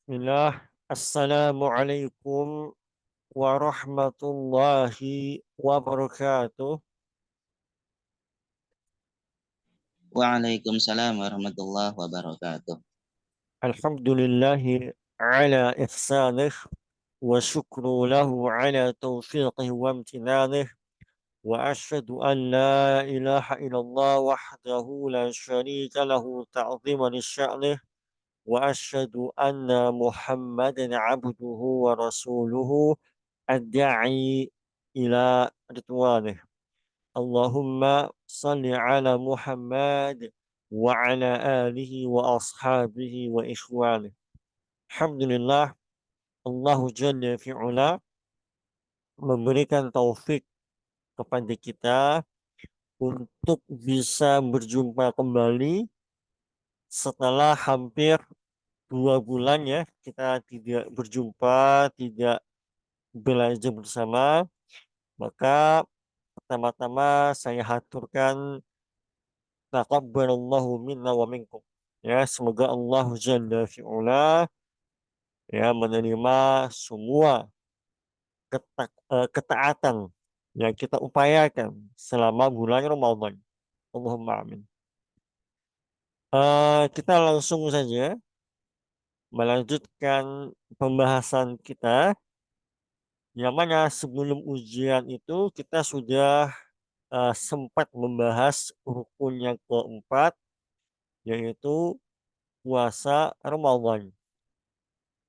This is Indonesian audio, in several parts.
Bismillah. Assalamualaikum warahmatullahi wabarakatuh. Waalaikumsalam warahmatullahi wabarakatuh. Alhamdulillahi ala ihsanih wa syukru lahu ala taufiqih wa amtinanih wa ashhadu an la ilaha illallah wahdahu la syarika lahu ta'ziman lisya'nih wa ashhadu anna Muhammadan abduhu wa rasuluhu ad-da'i ila ridwanih. Allahumma salli ala Muhammad wa ala alihi wa ashabihi wa ikhwanih. Alhamdulillah, Allah Jalla fi'ula memberikan taufik kepada kita untuk bisa berjumpa kembali setelah hampir 2 bulan ya kita tidak berjumpa, tidak belajar bersama. Maka pertama-tama saya haturkan taqabbalallahu minna wa minkum. Ya, semoga Allah Jalla fi'ula ya menerima semua ketaatan yang kita upayakan selama bulan Ramadan. Allahumma amin. Kita langsung saja melanjutkan pembahasan kita yang mana sebelum ujian itu kita sudah sempat membahas rukun yang keempat yaitu puasa Ramadan.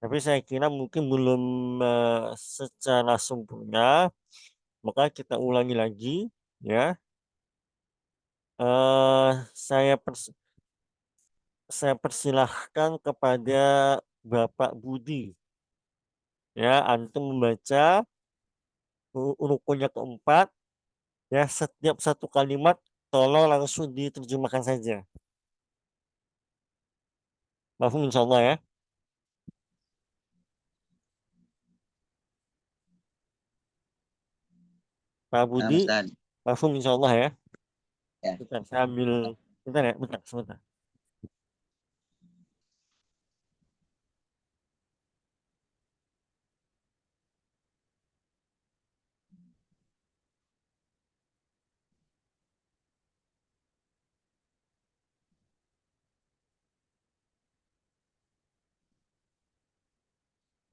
Tapi saya kira mungkin belum secara sempurna, maka kita ulangi lagi ya. Eh saya persilahkan kepada Bapak Budi ya, antum membaca rukunnya keempat ya, setiap satu kalimat tolong langsung diterjemahkan saja. Mahfum insya Allah ya. Pak Nah, Budi, Ustaz. mahfum insya Allah ya. Ya. Bentar, saya ambil, bentar ya, bentar, sebentar.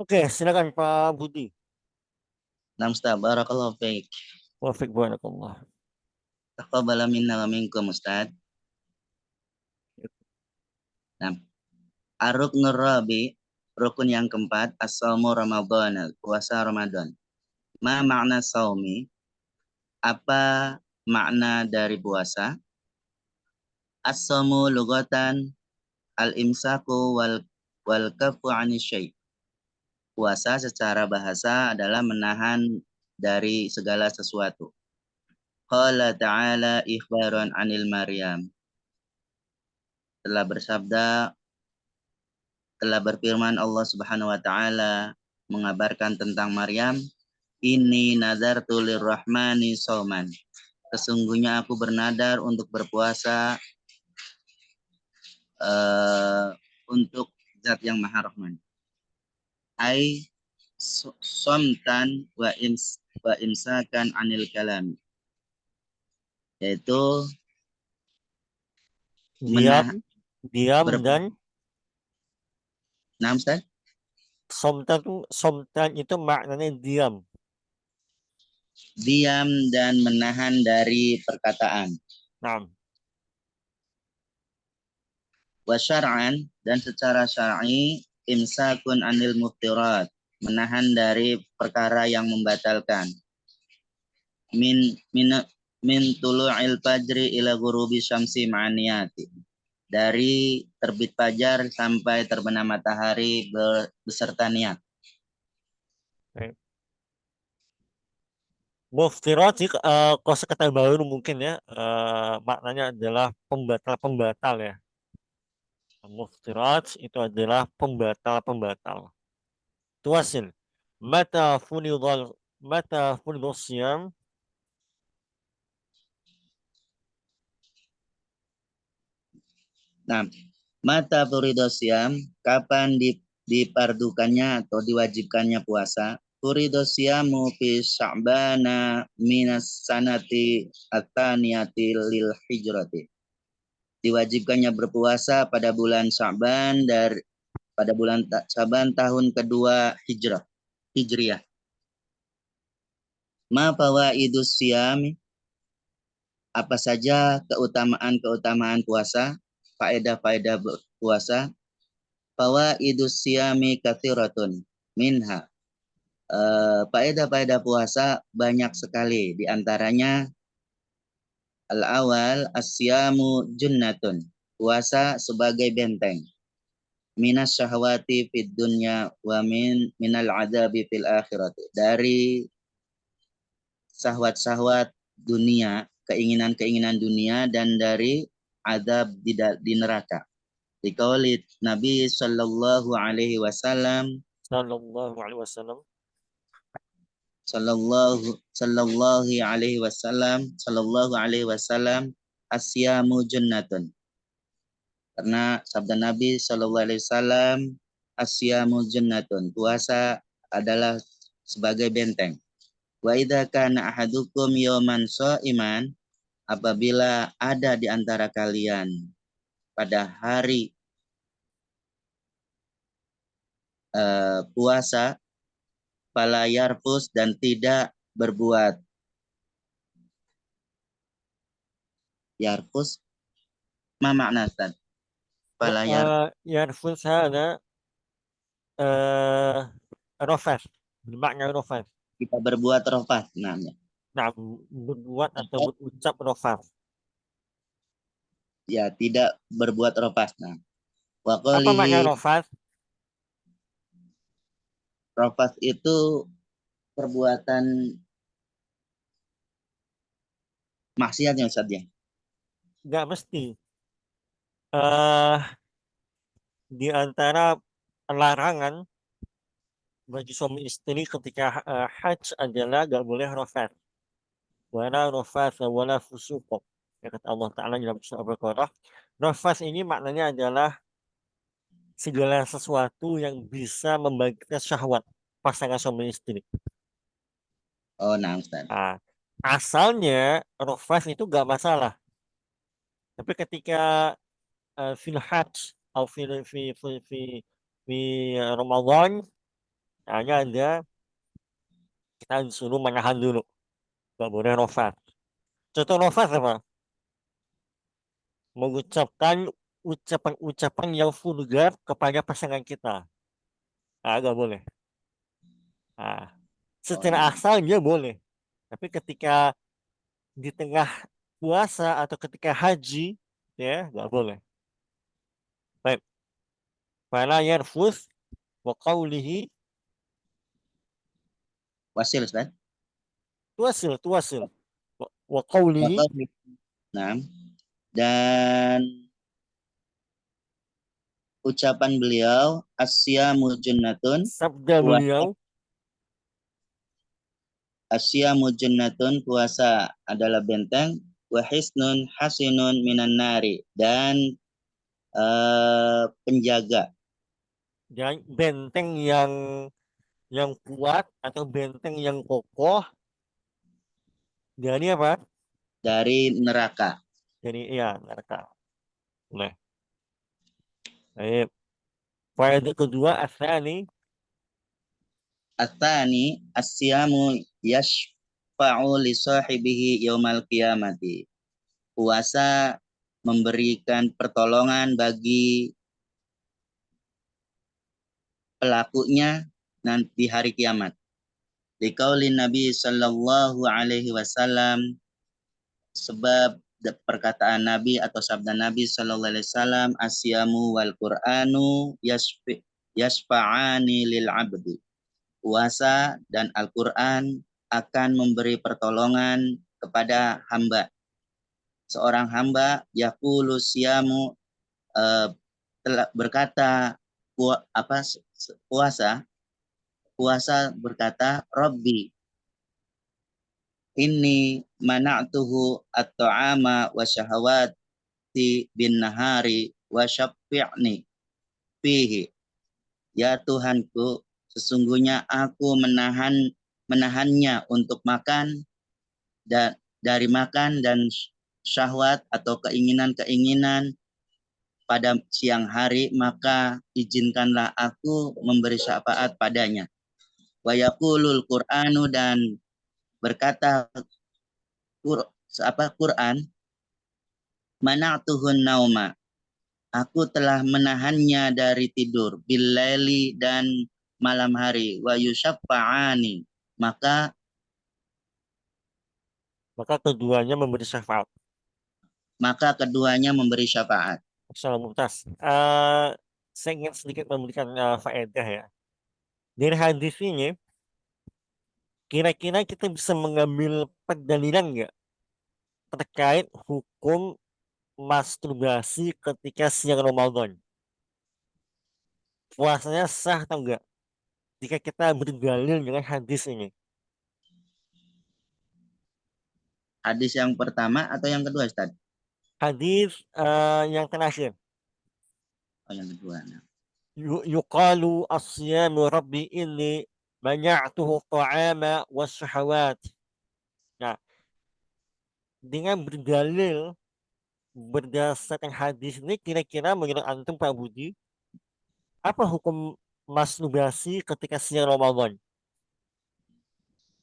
Oke, silakan Pak Budi. Nah, Ustaz. Barakallahu fiik. Wafik barakallah. Taqabbala minna wa minkum, Ustaz. Nah, ar-ruknur rabi, rukun yang keempat, as-saumu Ramadan, puasa Ramadan. Ma makna saumi? Apa makna dari puasa? As-saumu lugatan al-imsaku wal kafu 'anil syai'. Puasa secara bahasa adalah menahan dari segala sesuatu. Qala ta'ala ikhbaran 'anil Maryam. Telah berfirman Allah Subhanahu wa taala mengabarkan tentang Maryam, ini nadartu lirrahmani sauman. Sesungguhnya aku bernadar untuk berpuasa uh, untuk Zat yang Maha Rahman. Ai somtan wa imsakan anil kalam. Yaitu Diam, menah diam ber dan nah, Ustaz? somtan itu maknanya diam. Diam dan menahan dari perkataan. Nah, Wa syar'an, dan secara syar'i imsakun anil muftirat, menahan dari perkara yang membatalkan. Min min min tulu'il fajri ila ghurubi syamsi ma'aniyati. Dari terbit fajar sampai terbenam matahari beserta niat. baik. Muftirat sih kosakata baru mungkin ya, maknanya adalah pembatal-pembatal ya. Muftirat itu adalah pembatal-pembatal. Tuasil. Mata funidul mata funidul siyam. Nah, mata furidosyam, kapan dipardukannya atau diwajibkannya puasa. Furido siyamu fi sya'bana minas sanati ataniyati lil hijrati. Diwajibkannya berpuasa pada bulan Sya'ban pada bulan Sya'ban tahun kedua Hijriah. Ma fawaidus siyami, apa saja keutamaan-keutamaan puasa, faedah-faedah puasa. Fawaidus siyami katsiratun minha. Faedah-faedah puasa banyak sekali, di antaranya al-awal asyamu junnatun, puasa sebagai benteng, minas syahwati fid dunya wa minal adabi fil akhirati, dari syahwat-syahwat dunia, keinginan-keinginan dunia, dan dari adab di neraka. Dikauli Nabi sallallahu alaihi wasallam, Sallallahu alaihi wasallam. sallallahu alaihi wasallam asyamu junnatun. Karena sabda Nabi sallallahu alaihi wasallam, asyamu junnatun, puasa adalah sebagai benteng. Wa idza kana ahadukum yawman shaiman, apabila ada di antara kalian pada hari puasa, fala yarfus, dan tidak berbuat yarfus, ma makna Ustaz? Fala يرفث هذا رفث بمعنى رفث. kita berbuat rofas namanya. Nah, berbuat atau berucap rofas. Ya, tidak berbuat rofas. Nah, wa Apa makna qalihi, rofas? rofas itu perbuatan maksiatnya Ustaz ya. Nggak mesti. eh di antara larangan bagi suami istri ketika haji adalah nggak boleh rofas. Wala rofas wala fusuq. Ya, kata Allah Ta'ala dalam surah Al-Baqarah. Rofas ini maknanya adalah segala sesuatu yang bisa membangkitkan syahwat pasangan suami istri. Oh, nah Ustaz. Nah, asalnya rofas itu nggak masalah. Tapi ketika fil hajj atau fi Ramadan, hanya ada kita disuruh menahan dulu, nggak boleh rofas. Contoh rofas apa? Mengucapkan ucapan-ucapan yang vulgar kepada pasangan kita. Nah, nggak boleh. Nah, Oh, secara nah. asal dia boleh. Tapi ketika di tengah puasa atau ketika haji, ya nggak boleh. Baik. Fala yarfus wa qawlihi Wasil Ustaz. tuwasil. Wa Wa qawlihi, qalihi. Nah, dan ucapan beliau, asyamu junnatun, sabda puasa, beliau, asyamu junnatun, puasa adalah benteng, wa hisnun hasinun minan nari, dan penjaga, dan benteng yang kuat atau benteng yang kokoh dari apa? dari neraka. Dari iya neraka. Nah, baik. Faedah kedua asani Atsani asyamu yashfa'u li sahibihi yaumal qiyamati. Puasa memberikan pertolongan bagi pelakunya nanti di hari kiamat. Liqaulin Nabi sallallahu alaihi wasallam, sebab perkataan Nabi atau sabda Nabi sallallahu alaihi wasallam, asyamu wal Qur'anu yasfa'ani lil abdi. Puasa dan Al-Qur'an akan memberi pertolongan kepada hamba. Seorang hamba yaqulu siyamu, telah berkata puasa berkata, Rabbi inni mana'tuhu at-ta'ama wa syahawati bin nahari wa syafi'ni fihi. Ya Tuhanku, sesungguhnya aku menahannya untuk makan dan dari makan dan syahwat atau keinginan-keinginan pada siang hari, maka izinkanlah aku memberi syafaat padanya. Wa yaqulul Qur'anu, dan berkata Quran, mana'tuhun nauma, aku telah menahannya dari tidur billaili, dan malam hari, wa yusyaffa'ani, maka Maka keduanya memberi syafaat. keduanya memberi syafaat. Masalah Mumtaz. Saya ingin sedikit memberikan faedah ya. Dari hadis ini, kira-kira kita bisa mengambil pendalilan nggak terkait hukum masturbasi ketika siang Ramadan? Puasanya sah atau enggak? Jika kita berdalil dengan hadis ini. Hadis yang pertama atau yang kedua, Ustaz? Hadis yang terakhir. Oh, yang kedua. Nah. Yuqalu asyamu rabbi inni manya'tuhu ta'ama wasyahawat. Nah, dengan berdalil berdasarkan hadis ini kira-kira menurut antum Pak Budi, apa hukum masturbasi ketika siang Ramadan?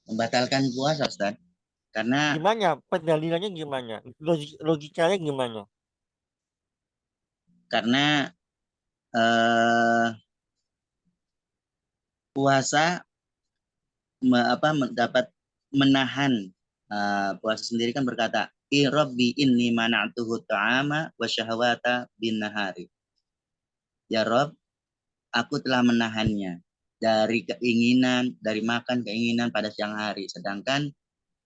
Membatalkan puasa, Ustaz. Karena Gimana? Pendalilannya gimana? Logikanya gimana? karena eh, puasa dapat menahan, puasa sendiri kan berkata, I Rabbi inni mana'tuhu ta'ama wa syahwata bin nahari. Ya Rob, aku telah menahannya dari keinginan, dari makan keinginan pada siang hari. Sedangkan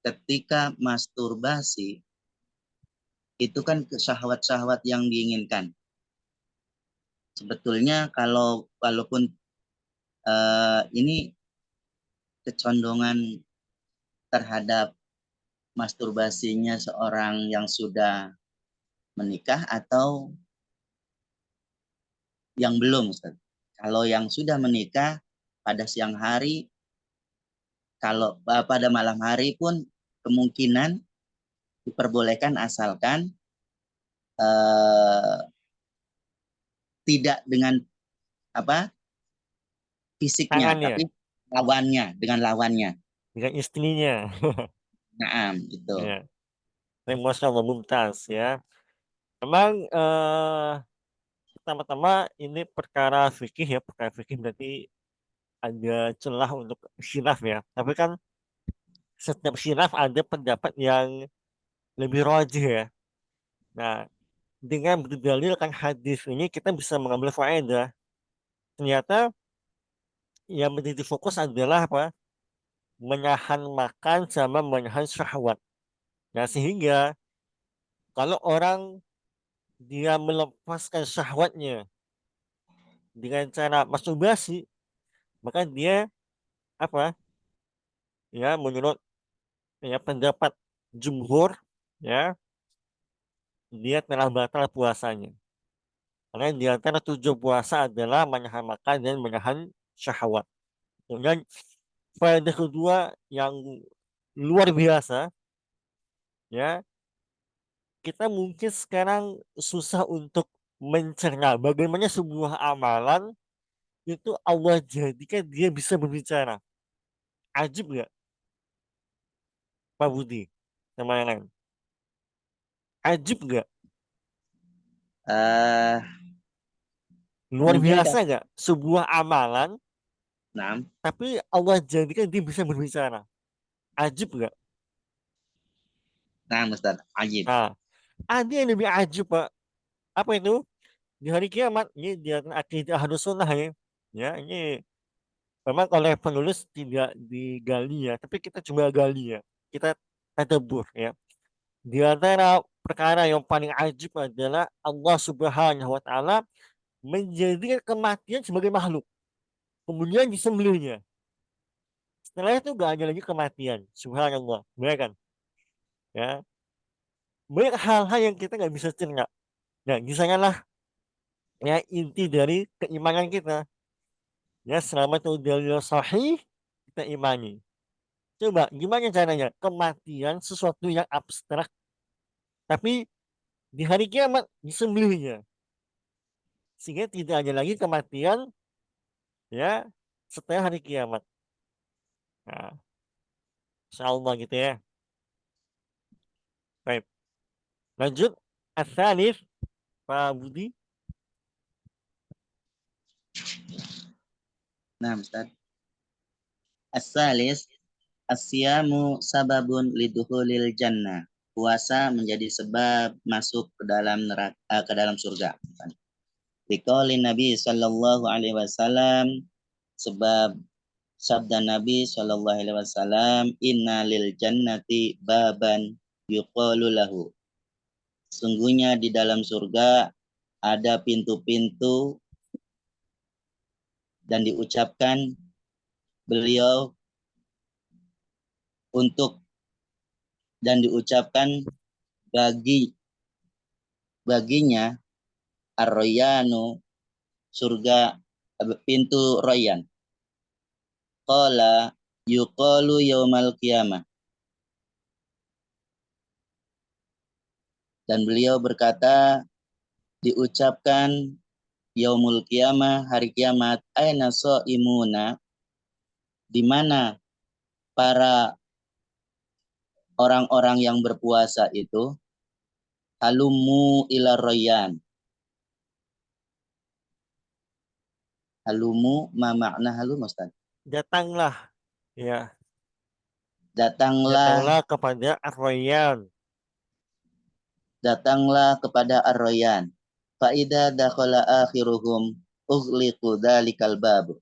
ketika masturbasi, itu kan syahwat-syahwat yang diinginkan. Sebetulnya walaupun ini kecondongan terhadap masturbasinya seorang yang sudah menikah atau yang belum, Ustaz. Kalau yang sudah menikah pada siang hari, kalau pada malam hari pun kemungkinan diperbolehkan, asalkan eh, tidak dengan apa fisiknya, Tangannya tapi lawannya, dengan lawannya. dengan istrinya. Nah, itu. Ya, Masya Mumtaz ya. Memang pertama-tama ini perkara fikih ya, perkara fikih berarti ada celah untuk khilaf ya. Tapi kan setiap khilaf ada pendapat yang lebih rajih ya. Nah, dengan berdalilkan hadis ini kita bisa mengambil faedah. Ternyata yang menjadi fokus adalah apa? Menahan makan sama menahan syahwat. Nah, sehingga kalau orang dia melepaskan syahwatnya dengan cara masturbasi, maka dia apa? Ya, menurut ya pendapat jumhur ya, dia telah batal puasanya. Karena di antara tujuh puasa adalah menahan makan dan menahan syahwat. Kemudian faedah kedua yang luar biasa ya, kita mungkin sekarang susah untuk mencerna bagaimana sebuah amalan itu Allah jadikan dia bisa berbicara. Ajib nggak, Pak Budi sama yang lain? Ajib nggak? Eh, Luar mungkin biasa nggak? Sebuah amalan, nah, tapi Allah jadikan dia bisa berbicara. Ajib nggak? nah, Ustaz, ajib. Nah, ada yang lebih ajib, Pak. Apa itu? Di hari kiamat, ini di akidah Ahlus Sunnah ya. Ya, ini memang oleh penulis tidak digali ya, tapi kita coba gali ya. Kita tadabbur ya. Di antara perkara yang paling ajib adalah Allah Subhanahu wa taala menjadikan kematian sebagai makhluk. Kemudian disembelihnya. Setelah itu gak ada lagi kematian. Subhanallah. Benar kan? Ya. Banyak hal-hal yang kita nggak bisa cerna. Nah, di sanalah ya inti dari keimanan kita. Ya, selama itu dalil sahih, kita imani. Coba, gimana caranya? Kematian sesuatu yang abstrak, tapi di hari kiamat disembelihnya. Sehingga tidak ada lagi kematian, ya, setelah hari kiamat. Nah, insya Allah gitu ya. Baik, lanjut. Asalif, Pak Budi. Nah, Ustaz. As-salis, asyamu sababun liduhulil jannah. Puasa menjadi sebab masuk ke dalam neraka, ke dalam surga. Biqauli Nabi sallallahu alaihi wasallam, sebab sabda Nabi sallallahu alaihi wasallam, inna lil jannati baban yuqalu lahu. Sungguhnya di dalam surga ada pintu-pintu dan diucapkan beliau untuk dan diucapkan baginya ar-royanu, surga, pintu royan. Qala yuqalu yaumal qiyamah. Dan beliau berkata, diucapkan yaumul qiyamah, hari kiamat, aina imuna, di mana para orang-orang yang berpuasa itu, halumu ila royan. Halumu, ma makna halum, Ustaz? Datanglah, ya, Datanglah, datanglah kepada Ar-Rayyan. datanglah kepada ar-royan. Fa'idha dakhala akhiruhum ughliqu dhalikal bab.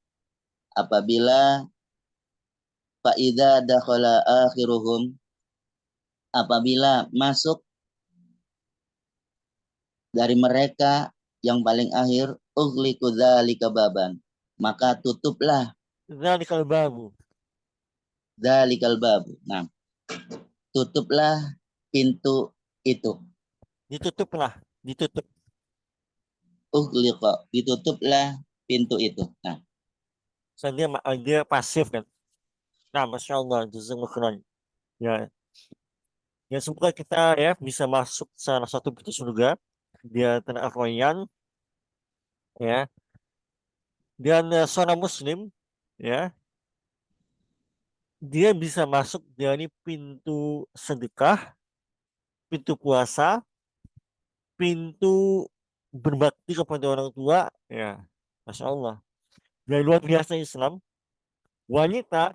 Apabila fa'idha dakhala akhiruhum, apabila masuk dari mereka yang paling akhir, ughliqu dzalika baban, maka tutuplah Dzalikal babu. dzalikal bab. Nah, tutuplah pintu itu. Ditutuplah, ditutup. Ughliqa, ditutuplah pintu itu. Nah, So, dia pasif kan. Nah, Masya Allah, jazakallahu khairan. Ya, ya semoga kita ya bisa masuk salah satu pintu surga. Dia Ar-Rayyan, ya. Dan seorang Muslim, ya, dia bisa masuk dari pintu sedekah, pintu puasa, pintu berbakti kepada orang tua, ya, Masya Allah. Dari luar biasa Islam, wanita,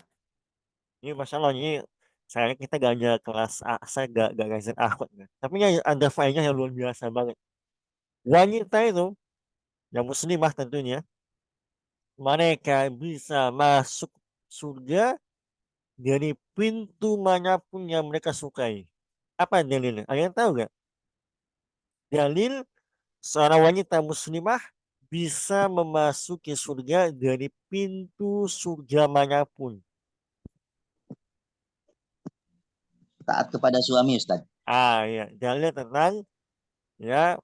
ini Masya Allah, ini saya kita gak hanya kelas A, saya gak ngajar akhwat, ya. Tapi ini ada faedah yang luar biasa banget. Wanita itu, yang muslimah tentunya, mereka bisa masuk surga dari pintu manapun yang mereka sukai. Apa dalilnya? Ada yang tahu gak? Dalil seorang wanita muslimah bisa memasuki surga dari pintu surga manapun. taat kepada suami, Ustaz. Ah ya, dalil tentang ya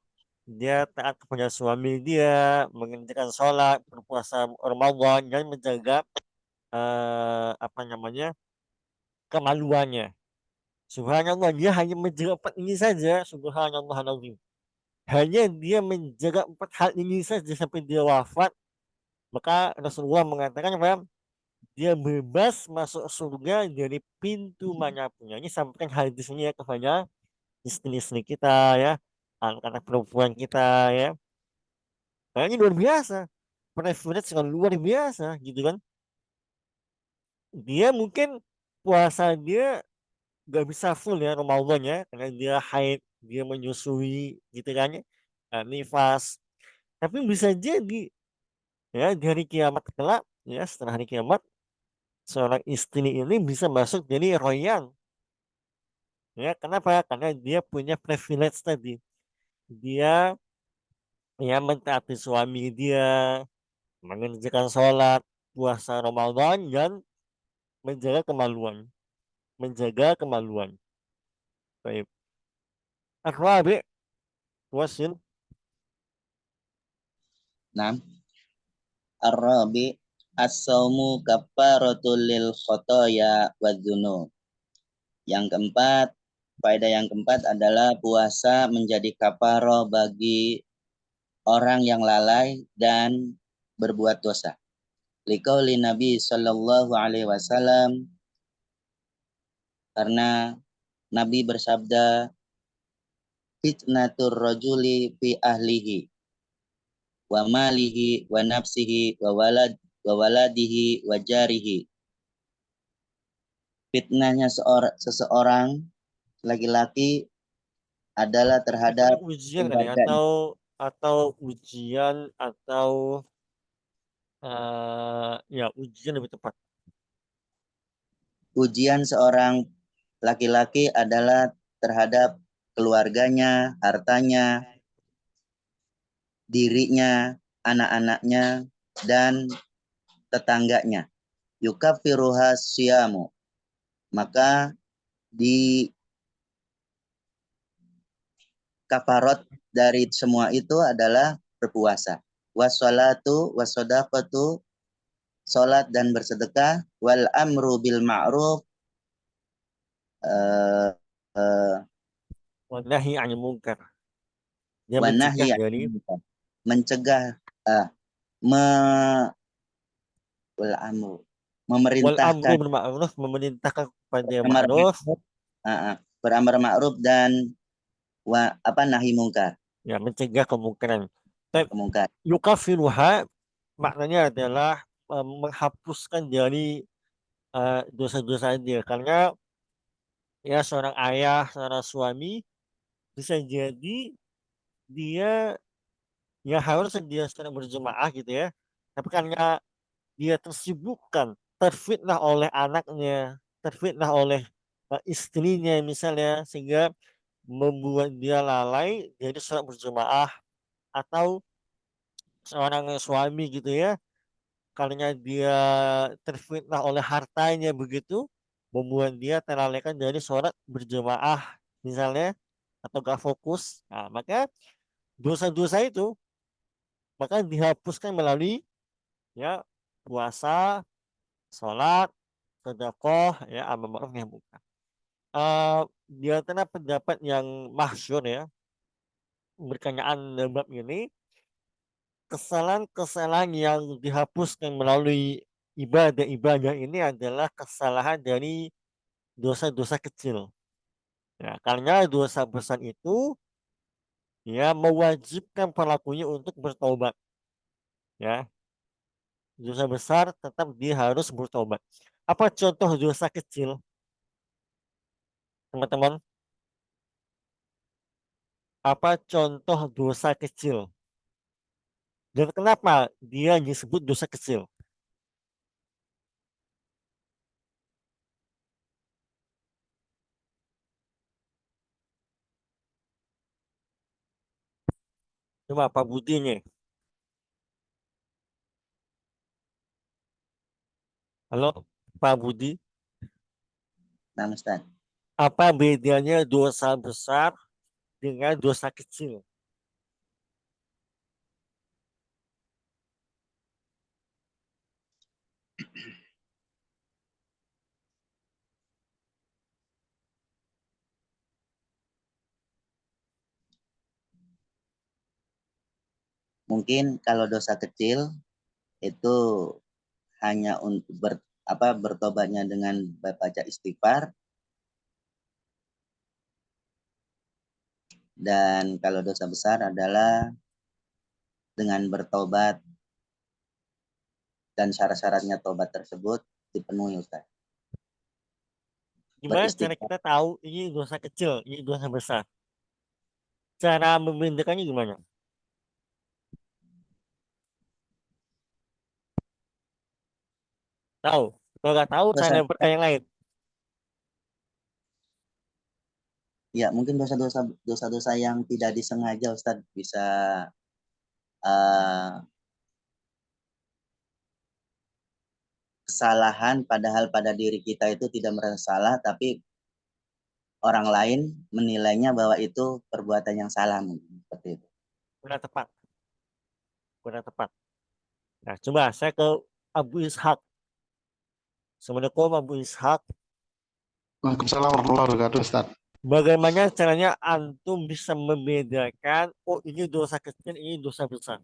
dia taat kepada suami dia, mengerjakan sholat, berpuasa Ramadan dan menjaga apa namanya kemaluannya. Subhanallah, dia hanya menjaga empat ini saja. Subhanallahal-azim. Hanya dia menjaga empat hal ini saja sampai dia wafat. Maka Rasulullah mengatakan apa? Dia bebas masuk surga dari pintu manapun. Ini sampaikan hadis ini ya kepada istri-istri kita ya, anak-anak perempuan kita ya. Nah, ini luar biasa. Privilege yang luar biasa gitu kan. Dia mungkin puasa dia nggak bisa full ya Ramadan ya karena dia haid, dia menyusui gitu kan ya. Nifas. Tapi bisa jadi ya di hari kiamat kelak ya setelah hari kiamat seorang istri ini bisa masuk jadi royal. Ya, kenapa? Karena dia punya privilege tadi. Dia ya mentaati suami dia, mengerjakan sholat, puasa Ramadan, dan menjaga kemaluan. Menjaga kemaluan. Baik. Akhwabi, wasil. Nah, ar-rabi, As-saumu kaffaratul lil khotoya wadzunub. Yang keempat, faedah yang keempat adalah puasa menjadi kafaroh bagi orang yang lalai dan berbuat dosa. Liqauli Nabi sallallahu alaihi wasallam, karena Nabi bersabda, fitnatur rajuli fi ahlihi wa malihi wa nafsihi wa waladihi wa jarihi. Fitnahnya seseorang laki-laki adalah Bukannya terhadap ujian kan ya? keluarganya. Atau ujian atau ya ujian lebih tepat. Ujian seorang laki-laki adalah terhadap keluarganya, hartanya, dirinya, anak-anaknya, dan tetangganya. Yukafiruha siyamu. Maka di kafarot dari semua itu adalah berpuasa. Wassalatu wassodaqatu, salat dan bersedekah, wal amru bil ma'ruf, eh, eh, Wanahi anil munkar. Dia wa mencegah nahyi dari anil munkar. Mencegah, eh, me, wal amru, wal amru memerintahkan bil ma'ruf, memerintahkan kepada yang beramar ma'ruf, ma'ruf, beramar ma'ruf dan apa nahi mungkar, ya mencegah kemungkaran. Dan kemungkar. yukafiruha maknanya adalah menghapuskan dari dosa-dosa dia. Karena ya seorang ayah, seorang suami bisa jadi dia ya harus dia sedang berjemaah gitu ya. Tapi karena dia tersibukkan, terfitnah oleh anaknya, terfitnah oleh istrinya misalnya, sehingga membuat dia lalai jadi sholat berjemaah, atau seorang suami gitu ya, karena dia terfitnah oleh hartanya begitu, membuat dia terlalaikan dari sholat berjemaah misalnya, atau gak fokus. Nah, maka dosa-dosa itu maka dihapuskan melalui ya puasa, sholat, sedekah, ya amar ma'ruf nahi munkar. Eh, di antara pendapat yang masyhur ya berkenaan bab ini, kesalahan-kesalahan yang dihapuskan melalui ibadah-ibadah ini adalah kesalahan dari dosa-dosa kecil. Ya, karena dosa besar itu ya mewajibkan pelakunya untuk bertobat. Ya, dosa besar tetap dia harus bertobat. Apa contoh dosa kecil, teman-teman? Apa contoh dosa kecil? Dan kenapa dia disebut dosa kecil? Coba Pak Budi nih. Halo, Pak Budi. Nah, Ustaz. Apa bedanya dosa besar dengan dosa kecil? Mungkin kalau dosa kecil itu hanya untuk bertobatnya dengan baca istighfar, dan kalau dosa besar adalah dengan bertobat dan syarat-syaratnya tobat tersebut dipenuhi, Ustaz. Gimana cara Beristighfar. kita tahu ini dosa kecil, ini dosa besar? Cara membedakannya gimana? Tahu? Kalau nggak tahu, saya Dosa lempar ke yang lain. ya mungkin dosa-dosa yang tidak disengaja, Ustaz, bisa uh, kesalahan padahal pada diri kita itu tidak merasa salah, tapi orang lain menilainya bahwa itu perbuatan yang salah, mungkin seperti itu. Kurang tepat, kurang tepat. Nah, coba saya ke Abu Ishak. Assalamualaikum Abu Ishak. Waalaikumsalam warahmatullahi wabarakatuh, Ustaz. Bagaimana caranya antum bisa membedakan, oh ini dosa kecil, ini dosa besar?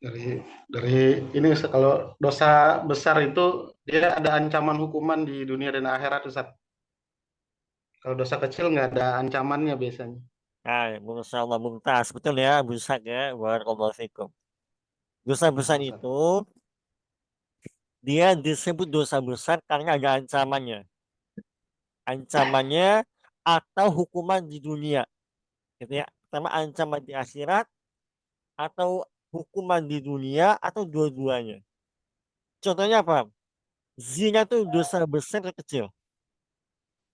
Dari ini Ustaz, kalau dosa besar itu dia ada ancaman hukuman di dunia dan akhirat, Ustaz. Kalau dosa kecil nggak ada ancamannya biasanya. Nah, Masya Allah, mumtaz. Betul ya, Abu Ishak ya. Barakallahu fikum. Dosa besar Ustaz. itu, dia disebut dosa besar karena ada ancamannya. Ancamannya atau hukuman di dunia. Gitu ya. Pertama ancaman di akhirat atau hukuman di dunia atau dua-duanya. Contohnya apa? Zina itu dosa besar atau kecil?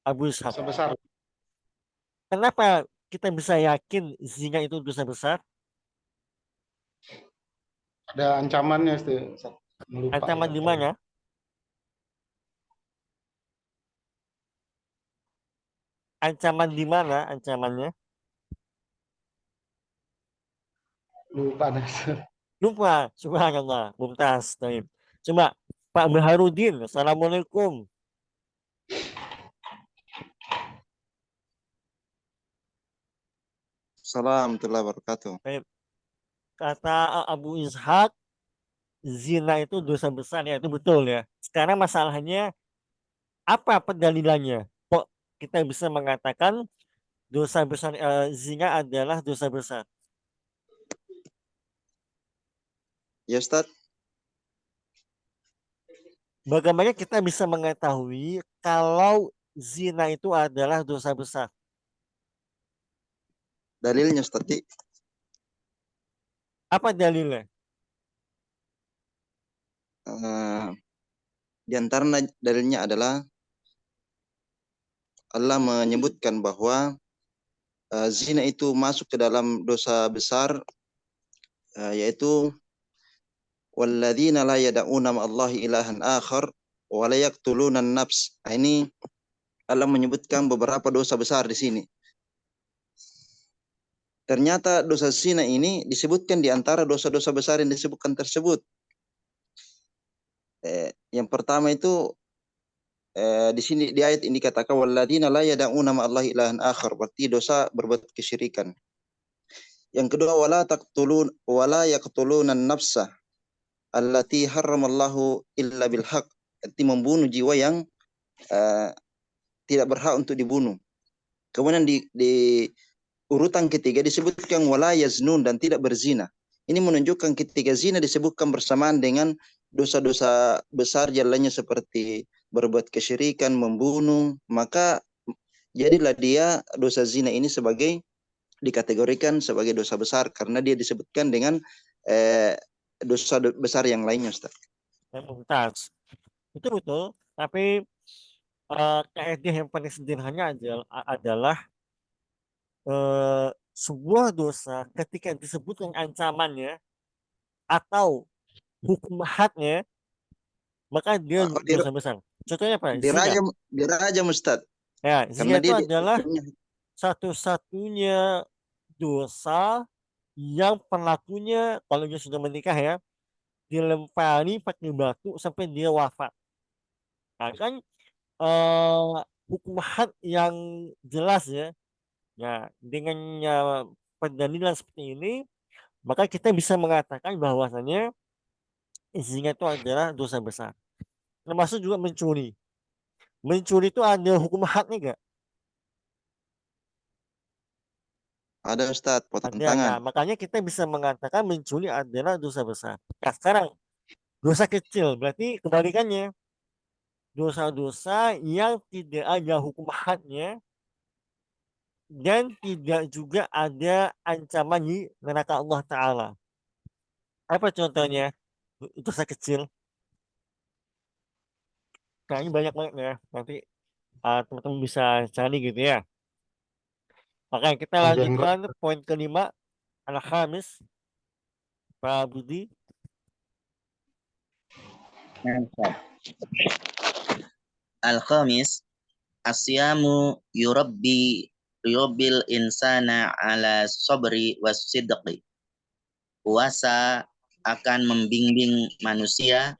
Abu Ishak. Dosa besar Kenapa kita bisa yakin zina itu dosa besar? ada ancamannya, Ustaz. Lupa ya. Ancaman di mana? Ancaman di mana ancamannya? Lupa dah, Ustaz. Lupa. Subhanallah. Mumtaz. Taib. Coba Pak Baharudin. Assalamualaikum. Assalamualaikum warahmatullahi wabarakatuh. Taib. Kata Abu Ishak, zina itu dosa besar ya. Itu betul ya. Sekarang masalahnya apa pendalilannya? Kok kita bisa mengatakan dosa besar zina adalah dosa besar? Ya Ustaz, Bagaimana kita bisa mengetahui kalau zina itu adalah dosa besar? dalilnya Ustaz. Apa dalilnya? Di antara dalilnya adalah Allah menyebutkan bahwa zina itu masuk ke dalam dosa besar, yaitu walladzina la yad'una ma'allahi ilahan akhar wa la yaqtuluna an-nafs. Ini Allah menyebutkan beberapa dosa besar di sini. Ternyata dosa zina ini disebutkan di antara dosa-dosa besar yang disebutkan tersebut. Yang pertama itu di sini di ayat ini dikatakan walladzina la yad'una ma'allahi ilahan akhar, berarti dosa berbuat kesyirikan. Yang kedua wala yaqtuluna an-nafsa allati harramallahu illa bil haq, berarti membunuh jiwa yang tidak berhak untuk dibunuh. Kemudian di urutan ketiga disebutkan wala yaznun, dan tidak berzina. Ini menunjukkan ketika zina disebutkan bersamaan dengan dosa-dosa besar jalannya seperti berbuat kesyirikan, membunuh, maka jadilah dia dosa zina ini dikategorikan sebagai dosa besar karena dia disebutkan dengan dosa besar yang lainnya, Ustaz. Mumtaz. Itu betul, tapi kaidah yang paling sederhana adalah sebuah dosa ketika disebutkan ancamannya atau hukum hadnya, maka dia dosa besar. Contohnya apa? Zina. Dirajam Ustaz. Ya, Karena zina itu adalah satu-satunya dosa yang pelakunya kalau dia sudah menikah ya dilempari pakai batu sampai dia wafat. Nah, kan hukum had yang jelas ya. Ya, dengan pendalilan seperti ini, maka kita bisa mengatakan bahwasanya zina itu adalah dosa besar. Termasuk juga mencuri. Mencuri itu ada hukum hadnya enggak? Ada Ustaz, potong Ada. tangan. Nah, makanya kita bisa mengatakan mencuri adalah dosa besar. Nah, sekarang dosa kecil berarti kebalikannya. Dosa-dosa yang tidak ada hukum hadnya dan tidak juga ada ancaman di neraka Allah Ta'ala. Apa contohnya? Dosa kecil. Nah, ini banyak banget ya. Nanti teman-teman bisa cari gitu ya. Oke, kita lanjutkan poin kelima. Al-Khamis. Pak Budi. Al-khamis, asyamu yurabbil insana ala sabri was sidqi. Puasa akan membimbing manusia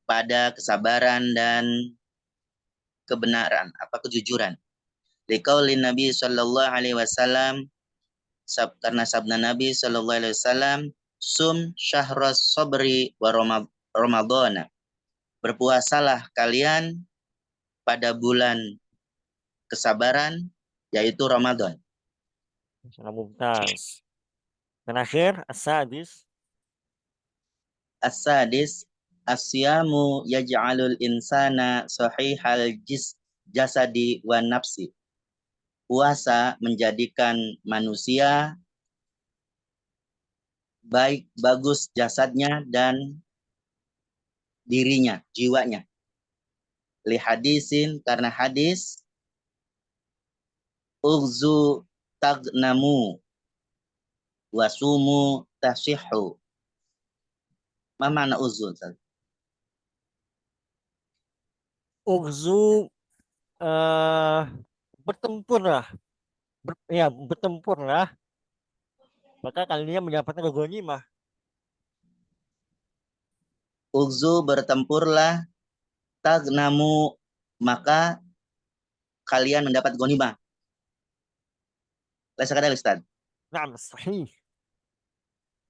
pada kesabaran dan kebenaran, kejujuran. Liqaulin Nabi sallallahu alaihi wasallam, karena sabda Nabi sallallahu alaihi wasallam, sum syahras sabri wa ramadhana. Berpuasalah kalian pada bulan kesabaran, yaitu Ramadan. Sangat mumtaz. Terakhir, as-sadis. As-sadis, asyamu yaj'alul insana sahihal jasadi wa nafsi. Puasa menjadikan manusia bagus jasadnya dan dirinya, jiwanya. Li hadisin, karena hadis, ughzu tagnamu wasumu tasihhu. Ma makna ughzu? Ughzu, bertempurlah. Bertempurlah. Maka kalian mendapatkan ghanimah. Ughzu, bertempurlah, tagnamu, maka kalian mendapat ghanimah. Laisa kata Ustaz. Naam, sahih.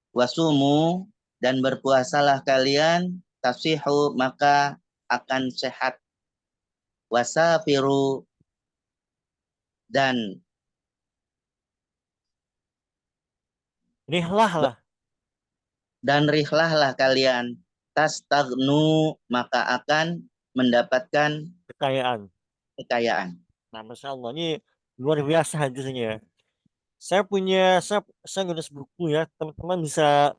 Wasumu, dan berpuasalah kalian, tasihu, maka akan sehat. Wasafiru, dan Rihlahlah. rihlahlah kalian, tastagnu, maka akan mendapatkan Kekayaan. kekayaan. Nah, Masya Allah, ini luar biasa hadisnya. Saya nulis buku ya, teman-teman bisa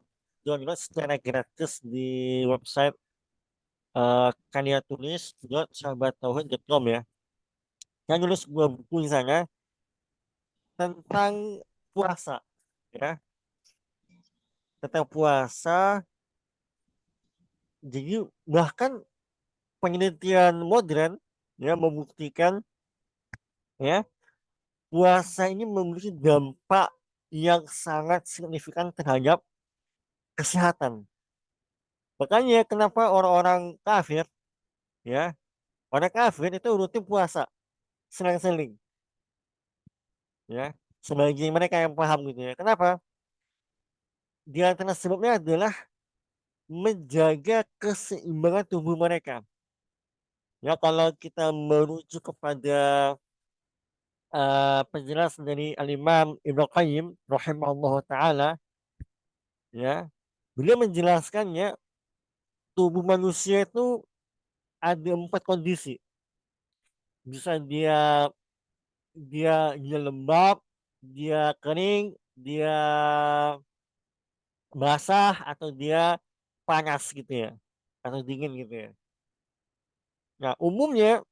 download secara gratis di website karyatulis.sahabattauhid.com ya. Saya nulis sebuah buku di sana tentang puasa, ya, tentang puasa. Jadi bahkan penelitian modern ya membuktikan ya puasa ini memiliki dampak yang sangat signifikan terhadap kesehatan. Makanya kenapa orang-orang kafir ya, orang kafir itu rutin puasa, selang-seling ya. Sebagai mereka yang paham gitu ya. Kenapa? Di antara sebabnya adalah menjaga keseimbangan tubuh mereka. Ya, kalau kita merujuk kepada penjelasan dari Al-Imam Ibnu Qayyim rahimahullah taala ya, beliau menjelaskannya tubuh manusia itu ada 4 kondisi. Bisa dia dia lembab, dia kering, dia basah, atau dia panas gitu ya, atau dingin gitu ya. Nah, umumnya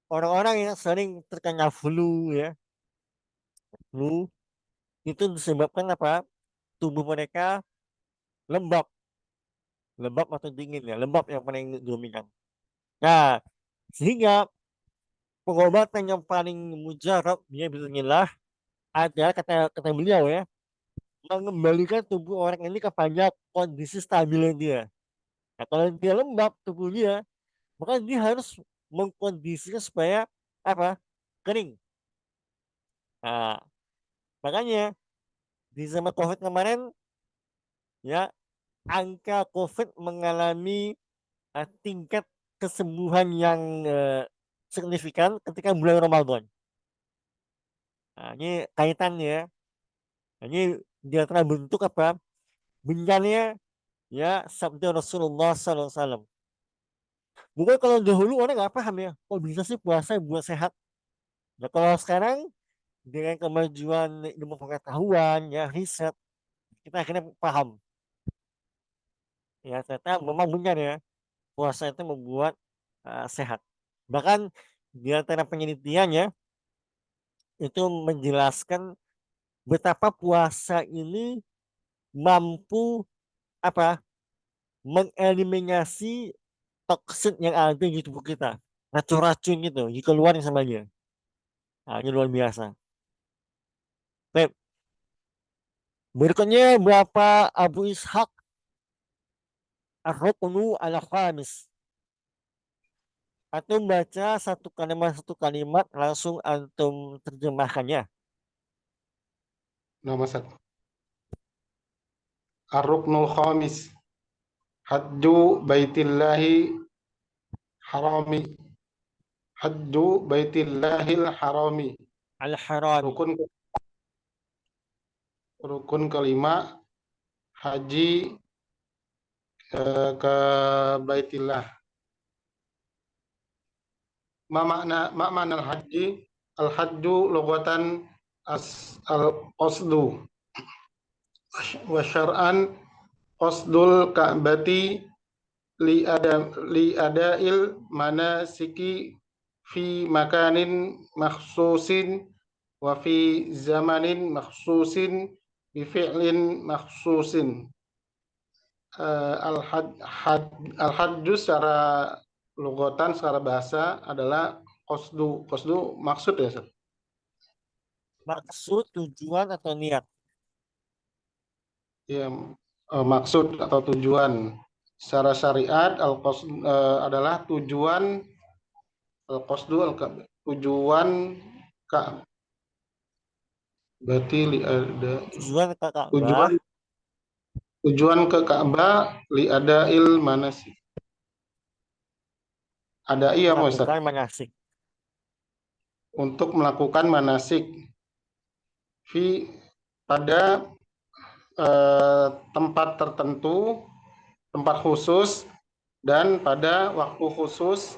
orang-orang yang sering terkena flu ya, flu itu disebabkan apa? Tubuh mereka lembab, lembab atau dingin ya, lembab yang paling dominan. Nah, sehingga pengobatan yang paling mujarab ya bismillah ada kata kata beliau ya, mengembalikan tubuh orang ini kepada kondisi stabil dia. Nah, kalau dia lembab tubuh dia, maka dia harus mengkondisikan supaya apa? Kering. Nah, makanya di zaman COVID kemarin ya, angka COVID mengalami tingkat kesembuhan yang signifikan ketika bulan Ramadan. Nah, ini kaitannya. Nah, ini dia antara bentuk apa? Benarnya ya sabda Rasulullah SAW. Bukan kalau dahulu orang nggak paham ya, kok bisa sih puasa buat sehat. Nah, kalau sekarang dengan kemajuan ilmu pengetahuan ya riset, kita akhirnya paham. Ya ternyata memang benar ya, puasa itu membuat sehat. Bahkan di antara penelitiannya itu menjelaskan betapa puasa ini mampu apa? Mengeliminasi toksin yang ada di tubuh kita. Racun-racun gitu, dikeluarin sama dia. Nah, ini luar biasa. Baik, Berikutnya Bapak Abu Ishaq Ar-Ruknu al-Khamis. Antum baca satu kalimat langsung antum terjemahkannya. Nomor 1. Ar-Ruknul Khamis. Hajju baitillahi harami. Hajju baitillahil harami. Al-Harami. Rukun kelima haji ke Baitillah. Ma makna al-haji? Al-hajju lughatan al-qasdu wa syar'an qasdul ka'bati li adail manasiki fi makanin makhsusin wa fi zamanin makhsusin bi fi'lin makhsusin. Al-hajju secara lughatan, secara bahasa adalah qasdu. Qasdu maksud ya, Ustaz? Maksud, tujuan atau niat. Ya, maksud atau tujuan. Secara syariat al-qasd adalah tujuan al-qasdu tujuan berarti ada Tujuan ke Ka'bah. Tujuan ke Ka'bah li adail manasik. Ada iya Ustaz. Melakukan manasik. Untuk melakukan manasik pada tempat tertentu, tempat khusus, dan pada waktu khusus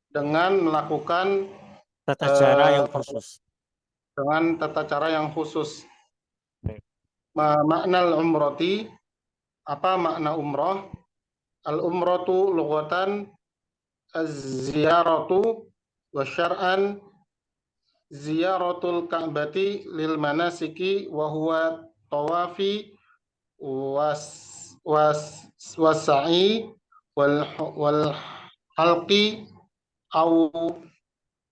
dengan melakukan Tata cara yang khusus. Dengan tata cara yang khusus. Baik. Makna al-umrati, apa makna umrah? Al-umratu lughatan az-ziyaratu wa syar'an ziyaratul ka'bati lil manasiki wa huwa tawafi wassa'i wal halqi au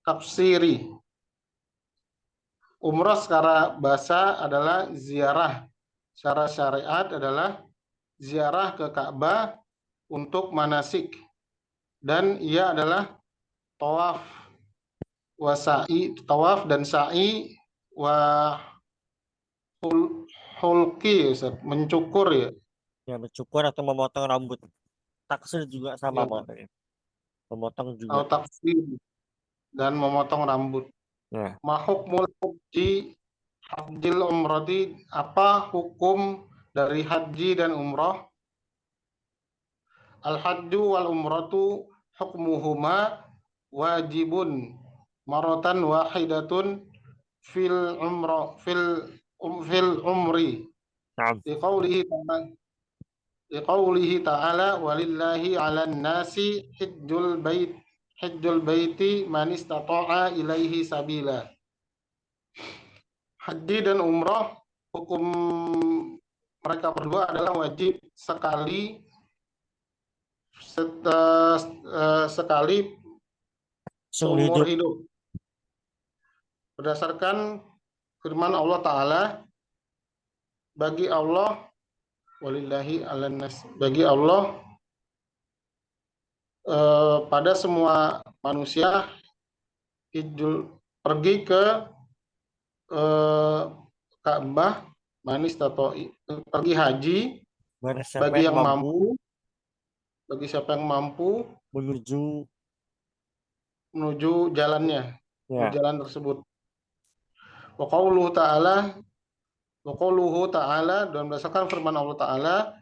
tafsiri. Umrah secara bahasa adalah ziarah. Secara syariat adalah ziarah ke Ka'bah untuk manasik. Dan ia adalah tawaf tawaf dan sa'i wa hulki, mencukur ya. Ya, mencukur atau memotong rambut. Taksir juga sama Ya. maknanya. Memotong juga. Atau taksir dan memotong rambut. Ya. Mahukmul hajjil umrati, apa hukum dari haji dan umrah? Al-hajju wal umratu hukmuhuma wajibun maratan wahidatun fil umri. Naam. Liqaulihi ta'ala walillahi 'alan nasi hajjul baiti man istata'a ilaihi sabila. Haji dan umrah hukum mereka berdua adalah wajib sekali seumur hidup. Berdasarkan firman Allah Ta'ala, bagi Allah walillahi 'alan nas, bagi Allah pada semua manusia pergi ke Ka'bah pergi haji bagi yang mampu menuju jalannya, jalan tersebut. Wa qauluhu ta'ala, dan berdasarkan firman Allah Ta'ala,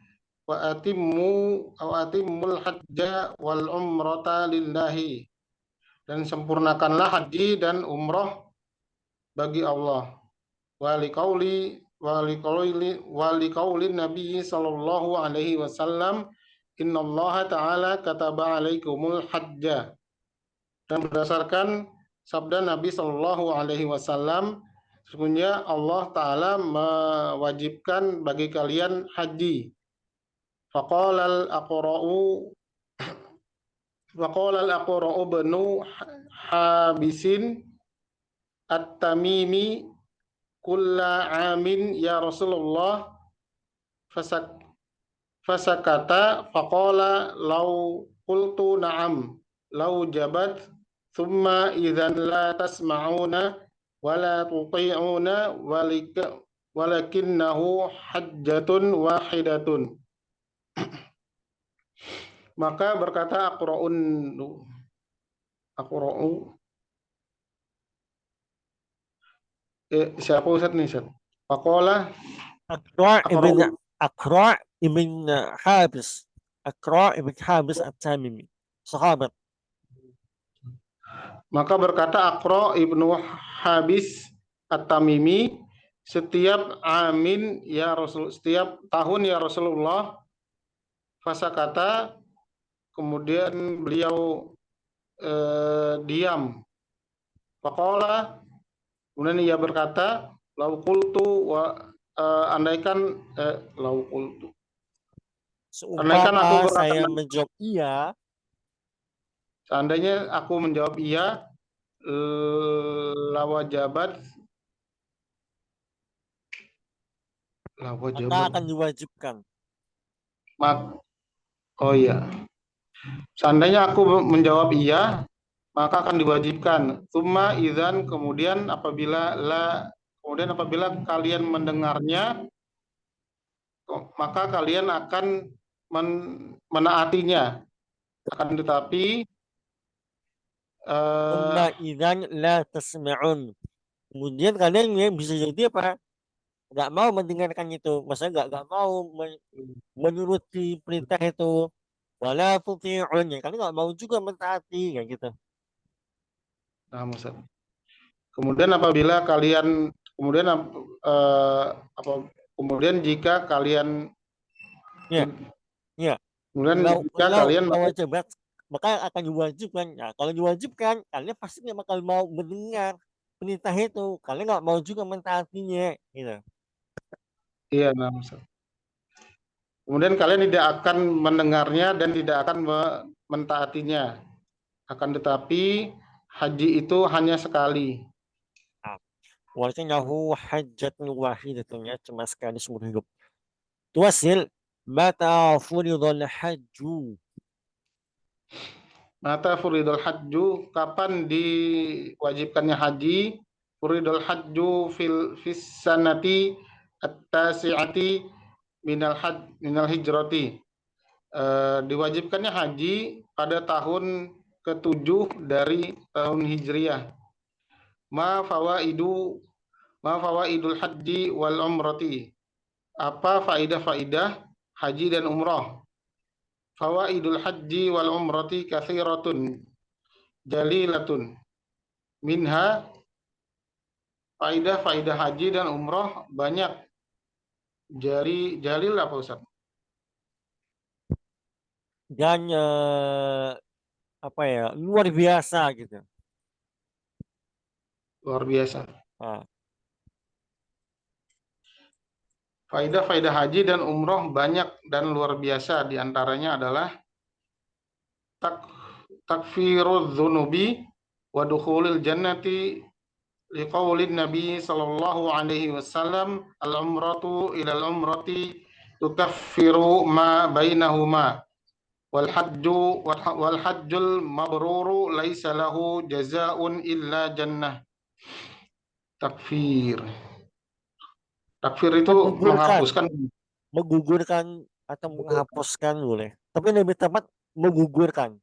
wa atimmul hajja wal umrata lillahi, dan sempurnakanlah haji dan umrah bagi Allah. Wa liqauli Nabi sallallahu alaihi wasallam, innallaha ta'ala kataba alaikumul hajja, dan berdasarkan sabda Nabi sallallahu alaihi wasallam, sesungguhnya Allah Ta'ala mewajibkan bagi kalian haji. Faqala al-aqra'u banu habisin at-tamimi kulla amin ya Rasulullah fasakata faqala law qultu na'am law jabat thumma idzan la tasma'una wa la tuti'una walakinnahu hajjatun wahidatun. Maka berkata aqra'u siapa Ustaz nih Ustaz? Faqala Aqra' ibn aqra'u. Aqra' ibn Habis. Aqra' ibn Habis At-Tamimi. Sahabat. Maka berkata Aqra ibnu Habis At-Tamimi, setiap tahun ya Rasulullah, fasakata, kemudian beliau diam. Faqala, kemudian ia berkata, lau qultu andaikan aku Seumpama berkata, saya menjawab iya, seandainya aku menjawab iya, lawajabat maka akan diwajibkan. Oh iya. Seandainya aku menjawab iya, maka akan diwajibkan. Tsumma idzan, kemudian apabila kalian mendengarnya, maka kalian akan menaatinya. Akan tetapi Tsumma idzan la tasma'un. Kemudian kalian yang bisa jadi apa? Nggak mau mendengarkan itu, maksudnya nggak mau menuruti perintah itu, wala tuti'un, ya kalian nggak mau juga mentaati kayak gitu. nah, Ustaz. Kemudian apabila kalian kemudian jika kalian Ya, ya. kemudian jika Lau kalian wajibat, maka akan diwajibkan. Ya, kalau diwajibkan, kalian pasti nggak bakal mau mendengar perintah itu. Kalian nggak mau juga mentaatinya, gitu. iya, nah, Ustaz. Kemudian kalian tidak akan mendengarnya dan tidak akan mentaatinya. Akan tetapi haji itu hanya sekali. Walakinahu hajjatun wahidatun, ya, cuma sekali seumur hidup. Tuasil, mata furidul hajju. Mata furidul hajju, kapan diwajibkannya haji? Furidul hajju fis sanati at-tasi'ati minal hijrati. Diwajibkannya haji pada tahun ke-7 dari tahun Hijriah. Ma fawaidul haji wal umrati. Apa faidah-faidah haji dan umrah? Fawaidul haji wal umrati katsiratun jalilatun. Minha, faidah-faidah haji dan umrah banyak. Jalil apa Ustaz? Dan apa ya, luar biasa gitu. Luar biasa. Nah, Faidah-faidah haji dan umroh banyak dan luar biasa. Di antaranya adalah takfirudz dzunubi wa dukhulil jannati liqaulin Nabi sallallahu alaihi wasallam al-umratu ilal umrati tukaffiru ma bainahuma wal hajjul mabruru laisa lahu jazaa'un illa jannah. Takfir itu menggugurkan atau menghapuskan boleh, tapi lebih tepat menggugurkan.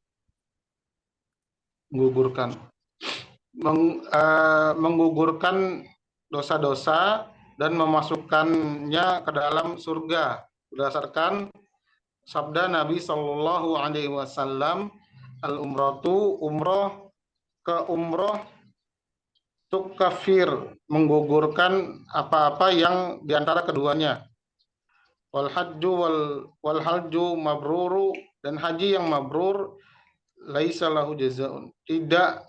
Menggugurkan dosa-dosa dan memasukkannya ke dalam surga berdasarkan sabda Nabi Shallallahu Alaihi Wasallam, al-umratu, umroh ke umroh, tukafir, menggugurkan apa-apa yang diantara keduanya. Wal hajju mabruru, dan haji yang mabrur, laisa lahu jazaun, tidak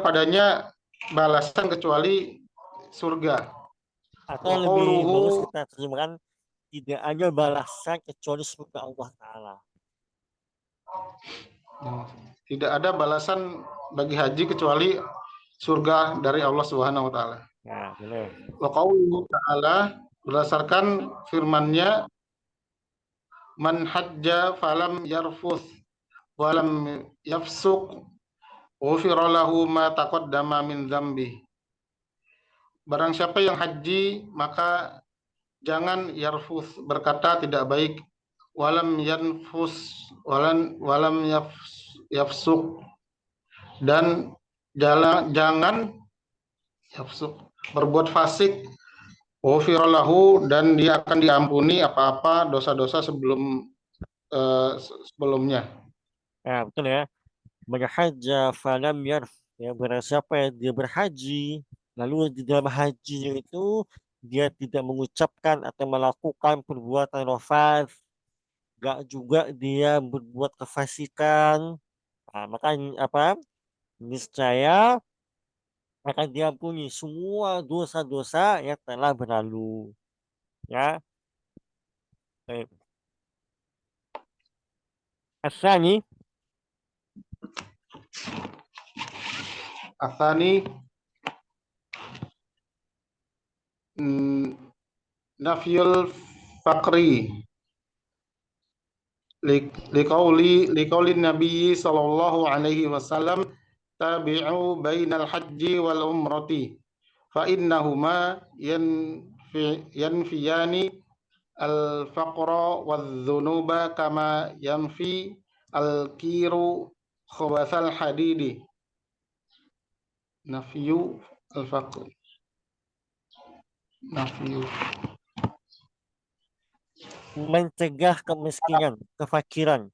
padanya balasan kecuali surga. Atau lebih bagus kita terjemahkan, tidak ada balasan kecuali surga Allah Ta'ala. Tidak ada balasan bagi haji kecuali surga dari Allah Subhanahu wa taala. Ya, boleh. Wa qauluhu ta'ala, berdasarkan firman-Nya, man hajja falam yarfuth walam yafsuq ghufira lahu ma taqaddama min dzambi. Barang siapa yang haji maka jangan yarfuth, berkata tidak baik, walam yanfus walam yafsuq, dan jangan yafsuq, berbuat fasik, ghufira lahu, dan dia akan diampuni apa-apa dosa-dosa sebelumnya. Ya, betul ya. Berhaja falam yarf. Ya, barang siapa yang dia berhaji, lalu di dalam hajinya itu dia tidak mengucapkan atau melakukan perbuatan rafats, gak juga dia berbuat kefasikan. Nah, maka apa? Niscaya akan diampuni semua dosa-dosa yang telah berlalu. Ya. Baik. Asani, Atsani nafyul faqri liqauli Nabi sallallahu alaihi wasallam, tabi'u bainal haji wal umrati fa innahuma yanfiyani al faqra wadh dhunuba kama yanfi al kiru khabathal hadidi. Nafyu al faqr, nafyu mencegah kemiskinan, kefakiran,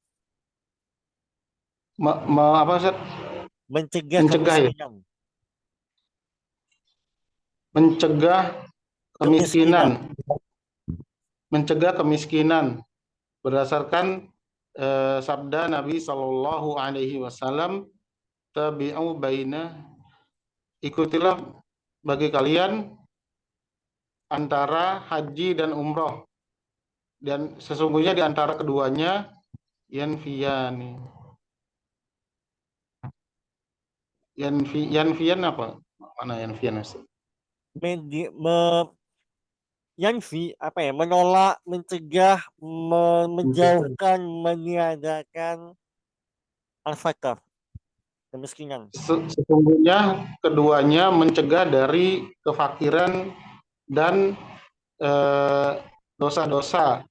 apa Ustaz? mencegah Mencegah ya, kemiskinan, mencegah kemiskinan. mencegah kemiskinan berdasarkan sabda Nabi Shallallahu Alaihi Wasallam, tabi'u baina, ikutilah bagi kalian antara haji dan umroh, dan sesungguhnya di antara keduanya yanfiyani. Yanfiyan apa? Mana yanfiyan? Yanfi apa ya, menolak, mencegah, menjauhkan, meniadakan al-fakar, kemiskinan. Sesungguhnya keduanya mencegah dari kefakiran dan dosa-dosa,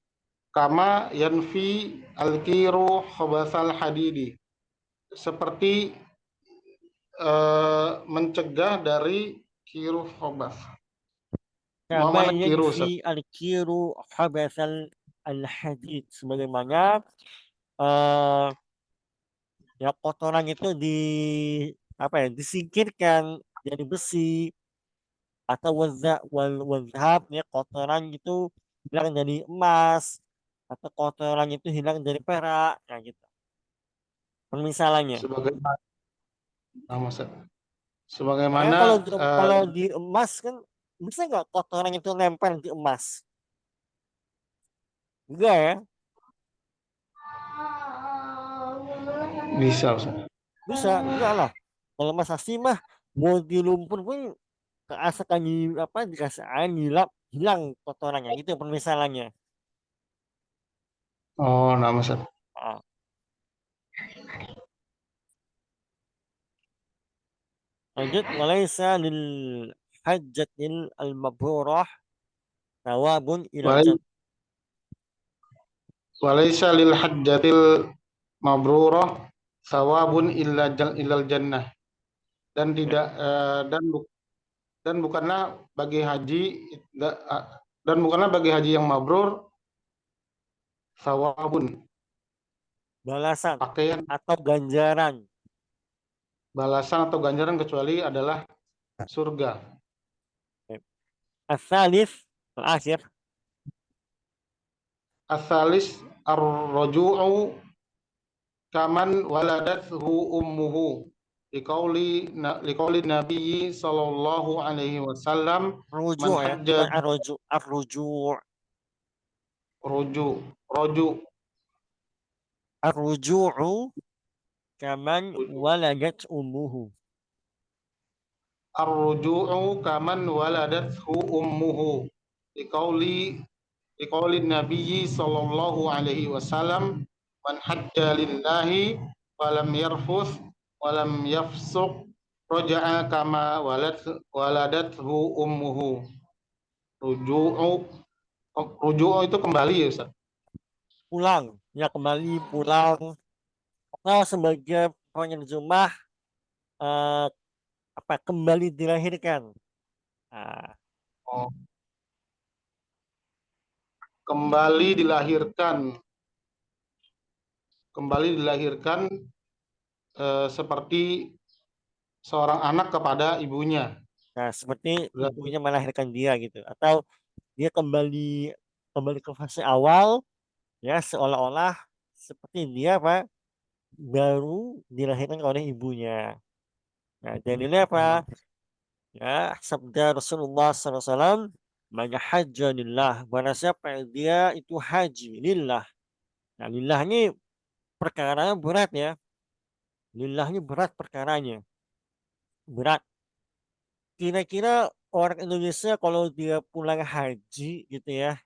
kama yanfi al-kiru khabathal hadidi, seperti mencegah dari kiru khabath. Kama Mana kiru, Ustaz? yanfi al-kiru khabathal al-hadid, sebagaimana eh ya kotoran itu disingkirkan dari besi, atau wazhab ya, kotoran itu hilang dari emas, atau kotoran itu hilang dari perak, kayak gitu. Permisalannya. Sebagaimana Ustaz. Makanya Sebagaimana kalau di emas kan bisa nggak kotoran itu nempel di emas? Enggak ya? bisa, Ustaz. Bisa, enggak lah. Kalau emas asli mah mau di lumpur pun keasakan dikasih air nyilap, hilang kotorannya. Itu permisalannya. Oh, nama Ustaz. Ah. Lanjut, walaysa lil hajjatil al-mabrurah thawabun ila jannah. Walaysa lil hajjatil mabrurah thawabun illal jannah, dan tidak dan bukanlah bagi haji yang mabrur thawabun, Balasan pakaian, atau ganjaran. balasan atau ganjaran, kecuali adalah surga. As-salis, terakhir, As-salis ar-ruju'u kaman waladathu ummuhu liqauli Nabi sallallahu alaihi wasallam, rujuk ya, hajja, bukan ar-rujuk. roju Ar-ruju'u kaman waladat ummuhu. Ar-ruju'u kaman waladathu ummuhu. Liqauli Nabi sallallahu alaihi wasallam, man hajja lillahi walam yarfuth walam yafsuq raja'a kama waladathu ummuhu. Ruju'u itu kembali ya Ustaz. Pulang, ya kembali pulang. Atau sebagai penerjemah kembali dilahirkan. Nah, Oh. Kembali dilahirkan. Kembali dilahirkan seperti seorang anak kepada ibunya. nah, seperti Berarti ibunya melahirkan dia gitu. Atau dia kembali ke fase awal, ya seolah-olah seperti dia baru dilahirkan oleh ibunya. Nah, dalilnya apa? Ya, sabda Rasulullah SAW, man hajja lillah, barang siapa yang dia itu haji lillah. Nah, lillah ini perkaranya berat ya. Lillah ini berat perkaranya. Berat. Kira-kira orang Indonesia kalau dia pulang haji gitu ya,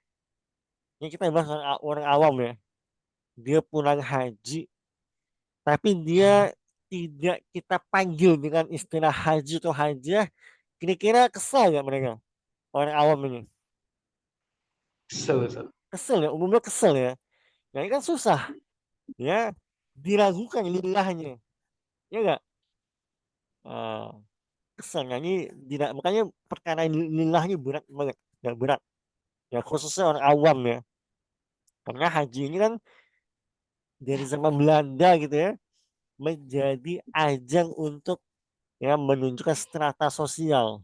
ini kita bahas orang awam ya, dia pulang haji, tapi dia tidak kita panggil dengan istilah haji atau hajah, kira-kira kesal nggak mereka? Orang awam ini. kesel, Ustaz. Kesel ya, umumnya kesel ya. Nah, ini kan susah. Ya, diragukan lillahnya. Ya enggak? Kesel. Nah, ini makanya perkara lillahnya berat banget. Ya, berat. Ya, khususnya orang awam ya. Karena haji ini kan dari zaman Belanda gitu ya, menjadi ajang untuk ya menunjukkan strata sosial.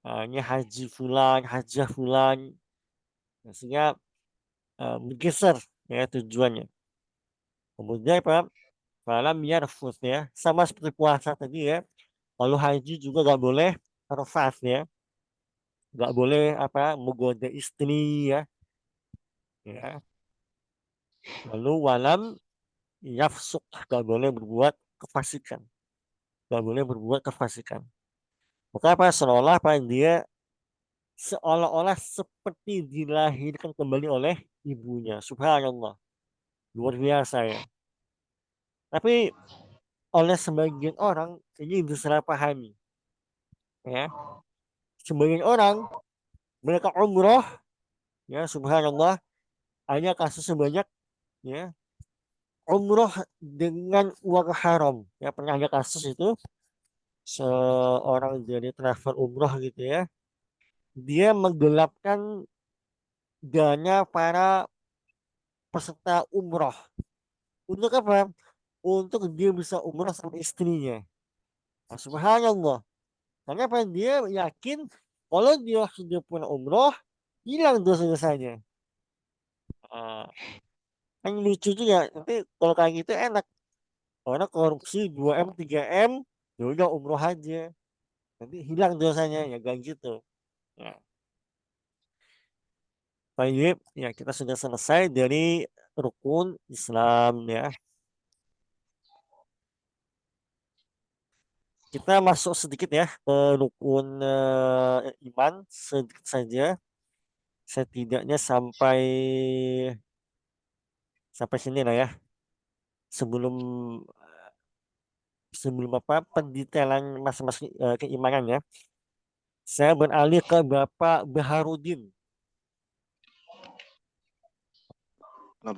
Nah, ini haji fulan, hajah fulan. Nah, sehingga bergeser ya tujuannya. Kemudian apa? Falam yarfus ya. Sama seperti puasa tadi ya. Kalau haji juga nggak boleh rafas ya. Nggak boleh menggoda istri ya. Ya. Lalu walam yafsuk, nggak boleh berbuat kefasikan. Nggak boleh berbuat kefasikan. Maka seolah dia seolah-olah seperti dilahirkan kembali oleh ibunya. Subhanallah. Luar biasa ya. Tapi oleh sebagian orang ini disalahpahami. Ya. Sebagian orang mereka umroh, ya subhanallah, hanya kasus sebanyak ya umroh dengan uang haram. Ya pernah ada kasus itu seorang dari travel umroh gitu ya, dia menggelapkan dana para peserta umroh. Untuk apa? Untuk dia bisa umroh sama istrinya. Nah, subhanallah. Karena apa? Dia yakin kalau dia sudah punya umroh, hilang dosa-dosanya. Ah, kan lucu juga. Nanti kalau kayak gitu enak. Orang korupsi 2M, 3M, ya udah umroh aja. Nanti hilang dosanya, ya gak gitu. Ya. Baik, ya kita sudah selesai dari rukun Islam ya. Kita masuk sedikit ya ke rukun iman sedikit saja. Setidaknya sampai sini lah ya. Sebelum pendetailan masing-masing keimanan ya. Saya beralih ke Bapak Baharudin.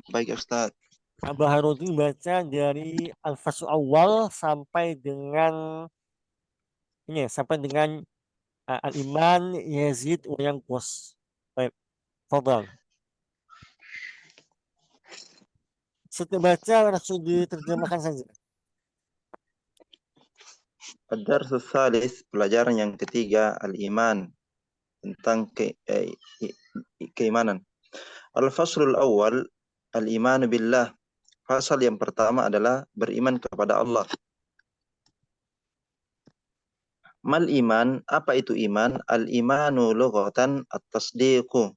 Baik Ustaz. Pak Baharudin baca dari Al-Fasl awal sampai dengan Al-Iman Yazid wa Yanqus. Baik, fadal. Setelah baca langsung diterjemahkan saja. Ad-Darsus Salis, pelajaran yang ketiga, Al-Iman, tentang keimanan. Al-Faslul Awal, Al-Iman Billah. Fasal yang pertama adalah beriman kepada Allah. Mal iman, apa itu iman? Al-imanu lughatan at-tasdiqu.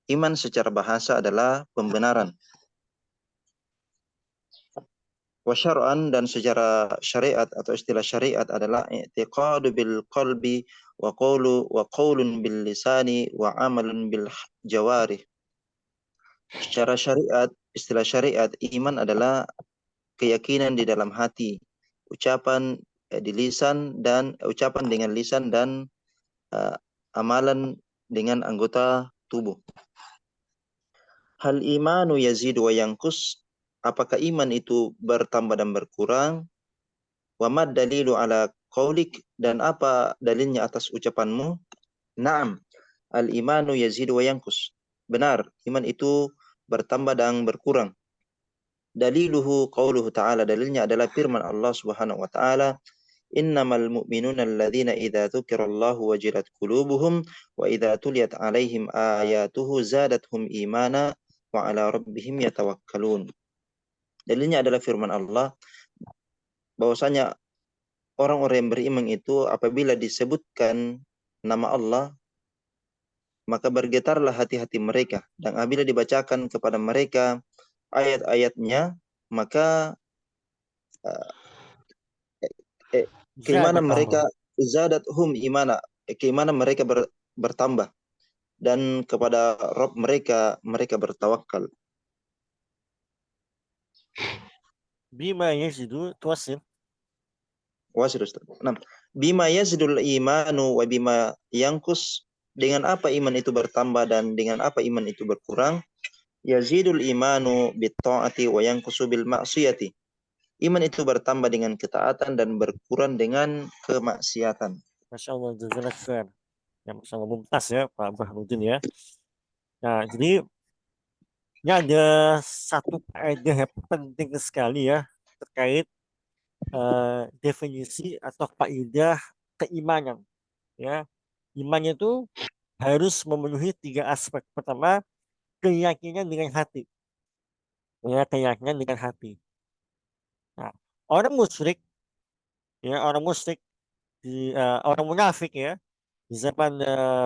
Iman secara bahasa adalah pembenaran. Wa syar'an, dan secara syariat atau istilah syariat adalah i'tiqadu bil qalbi wa qaulun bil lisani wa amalun bil jawarih. Secara syariat, istilah syariat, iman adalah keyakinan di dalam hati, ucapan di lisan, dan ucapan dengan lisan, dan uh, amalan dengan anggota tubuh. Hal imanu yazid wa yankus, apakah iman itu bertambah dan berkurang? Wa mad dalilu ala qaulik, dan apa dalilnya atas ucapanmu? Naam, al imanu yazid wa yankus. Benar, iman itu bertambah dan berkurang. Daliluhu qauluhu ta'ala, dalilnya adalah firman Allah Subhanahu wa taala, innamal mu'minuna alladzina idza dzukirallahu wajilat qulubuhum wa idza tuliyat alaihim ayatuhu zadatuhum imana wa ala rabbihim yatawakkalun. Dalilnya adalah firman Allah bahwasanya orang-orang yang beriman itu apabila disebutkan nama Allah maka bergetarlah hati-hati mereka, dan apabila dibacakan kepada mereka ayat-ayatnya maka keimanan mereka zadathum imana, keimanan mereka bertambah, dan kepada Rabb mereka bertawakal. Bima yazidu tuwasil. Wasil Ustaz. Nah, bima yazidul imanu wa bima yankus, dengan apa iman itu bertambah dan dengan apa iman itu berkurang? Yazidul imanu bit ta'ati wa yankusu bil ma'siyati. Iman itu bertambah dengan ketaatan dan berkurang dengan kemaksiatan. Masya Allah, jazakallah khair. Ya, Masya Allah, mumtaz ya Pak Bahmudin ya. Nah, jadi ini ada satu kaidah yang penting sekali ya terkait definisi atau kaidah keimanan. Ya, iman itu harus memenuhi 3 aspek. Pertama, keyakinan dengan hati. Ya, keyakinan dengan hati. Nah, orang musyrik, orang munafik ya, di zaman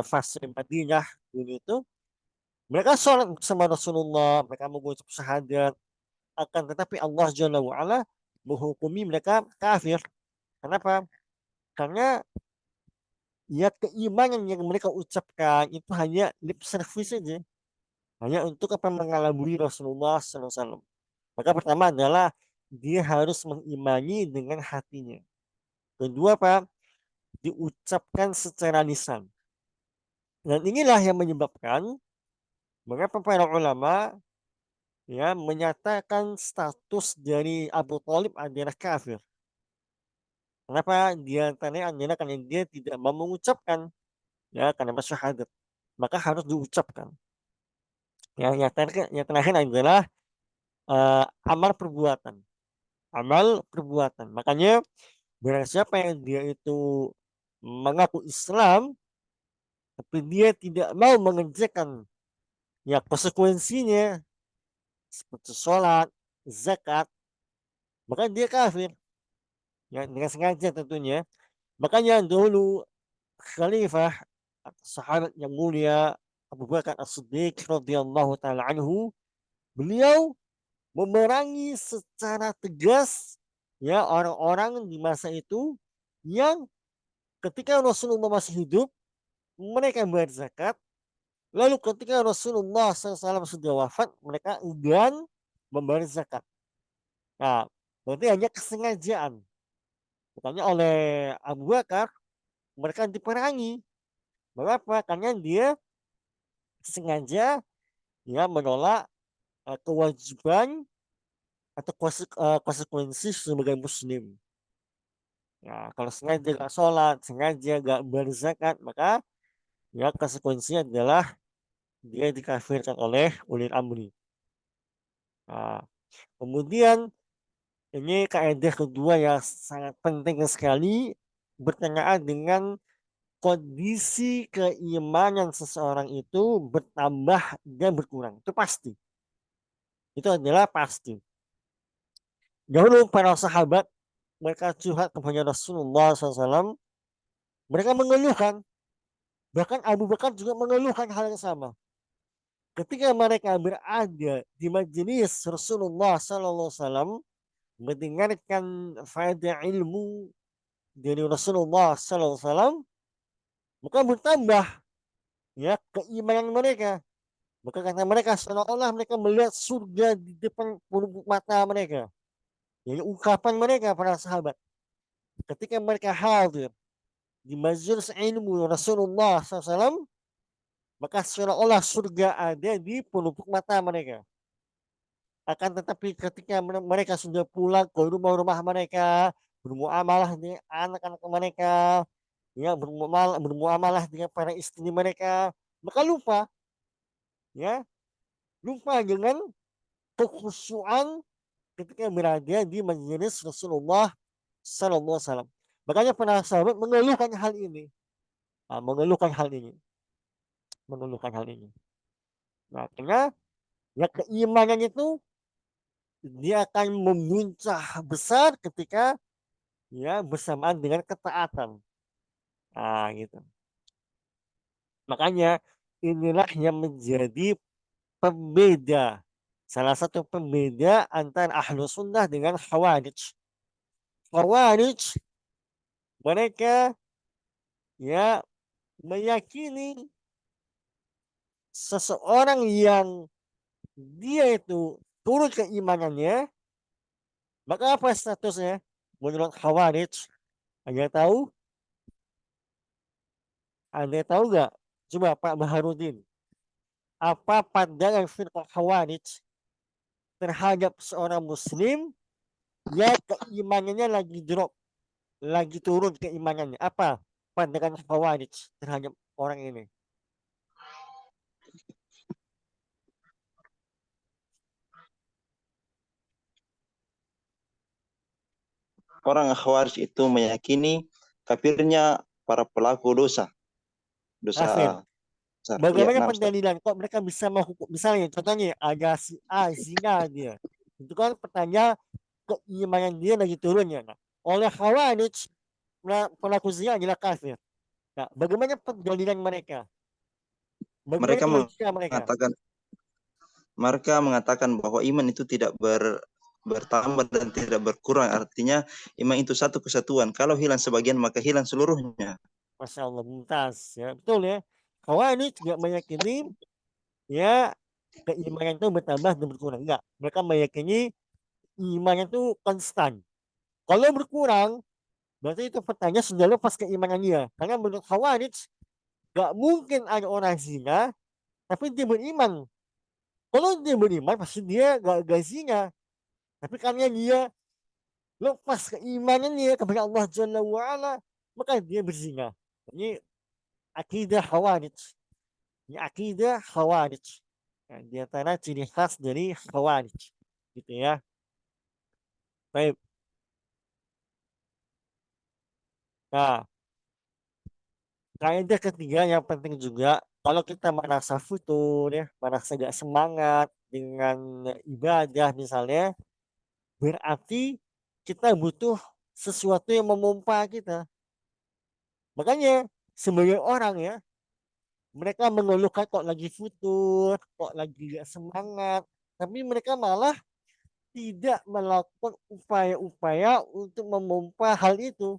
fase Madinah dulu itu, mereka sholat bersama Rasulullah, mereka mengucap syahadat, akan tetapi Allah Jalla wa'ala menghukumi mereka kafir. Kenapa? Karena ya keimanan yang mereka ucapkan itu hanya lip service saja, hanya untuk mengalabui Rasulullah SAW. Maka pertama adalah dia harus mengimani dengan hatinya. Kedua, Pak, diucapkan secara lisan. Dan inilah yang menyebabkan mengapa para ulama ya menyatakan status dari Abu Thalib adalah kafir. Kenapa? Dia antaranya adalah karena dia tidak mau mengucapkan ya kalimat syahadat. Maka harus diucapkan. Yang terakhir adalah amal perbuatan. Amal perbuatan. Makanya barang siapa yang dia itu mengaku Islam tapi dia tidak mau mengerjakan ya konsekuensinya seperti sholat, zakat, maka dia kafir. Ya, dengan sengaja tentunya. Makanya dulu khalifah atau sahabat yang mulia Abu Bakar As-Siddiq radhiyallahu taala anhu, beliau memerangi secara tegas ya orang-orang di masa itu yang ketika Rasulullah masih hidup mereka bayar zakat, lalu ketika Rasulullah SAW sudah wafat mereka enggan membayar zakat. Nah, berarti hanya kesengajaan. Makanya oleh Abu Bakar mereka diperangi. Mengapa? Karena dia sengaja ya menolak kewajiban atau konsekuensi sebagai muslim. Ya, kalau sengaja gak sholat, sengaja gak berzakat, maka ya konsekuensinya adalah dia dikafirkan oleh ulil amri. Nah, kemudian ini kaidah kedua yang sangat penting sekali berkenaan dengan kondisi keimanan seseorang itu bertambah dan berkurang. Itu pasti. Itu adalah pasti. Dahulu para sahabat mereka curhat kepada Rasulullah SAW. Mereka mengeluhkan. Bahkan Abu Bakar juga mengeluhkan hal yang sama. Ketika mereka berada di majelis Rasulullah SAW, mendengarkan faedah ilmu dari Rasulullah SAW, maka bertambah ya keimanan mereka. Maka kata mereka seolah-olah mereka melihat surga di depan pelupuk mata mereka. Jadi ungkapan mereka para sahabat ketika mereka hadir di majelis ilmu Rasulullah SAW, maka seolah-olah surga ada di pelupuk mata mereka. Akan tetapi ketika mereka sudah pulang ke rumah-rumah mereka, bermuamalah dengan anak-anak mereka, ya bermuamalah dengan para istri mereka, maka lupa dengan kekhusyuan ketika berada di majelis Rasulullah Sallallahu Alaihi Wasallam. Makanya para sahabat mengeluhkan hal ini, mengeluhkan hal ini. Nah, karena ya keimanan itu dia akan memuncak besar ketika ya bersamaan dengan ketaatan. Nah, gitu. Makanya inilah yang menjadi pembeda, salah satu pembeda antara ahlu sunnah dengan khawarij. Khawarij mereka ya meyakini seseorang yang dia itu turun keimanannya, maka apa statusnya menurut khawarij? Ada tahu? Anda tahu nggak? Coba Pak Baharudin, apa pandangan firqah khawarij terhadap seorang muslim yang keimanannya lagi drop, lagi turun keimanannya? Apa pandangan khawarij terhadap orang ini? Orang Khawarij itu meyakini kafirnya para pelaku dosa Kafir. besar. Iya, Bagaimana nah Ustaz. pendalilan kok mereka bisa menghukum? Misalnya contohnya ada si A zina dia. Itu kan pertanyaan keimanan dia lagi turun ya. Nah, oleh Khawarij pelaku zina adalah kafir. Nah, bagaimana pendalilan mereka? Bagaimana Mereka logika mereka? mengatakan bahwa iman itu tidak bertambah dan tidak berkurang. Artinya iman itu satu kesatuan. Kalau hilang sebagian maka hilang seluruhnya. Masya Allah, mumtaz. Ya, betul ya. Khawarij juga meyakini ya keimanan itu bertambah dan berkurang. Enggak. Mereka meyakini iman itu konstan. Kalau berkurang, berarti itu pertanyaan sudah lepas keimanan dia. Karena menurut Khawarij, gak mungkin ada orang zina, tapi dia beriman. Kalau dia beriman, pasti dia gak zina. Tapi karena dia lepas keimanannya kepada Allah Jalla wa'ala, maka dia berzina. Ini akidah Khawarij. Ini akidah Khawarij. Nah, di antara ciri khas dari Khawarij. Gitu ya. Baik. Nah, kaidah ketiga yang penting juga, kalau kita merasa futur ya, merasa gak semangat dengan ibadah misalnya, berarti kita butuh sesuatu yang memompa kita. Makanya sebagai orang ya, mereka mengeluhkan kok lagi futur, kok lagi gak semangat, tapi mereka malah tidak melakukan upaya-upaya untuk memompa hal itu.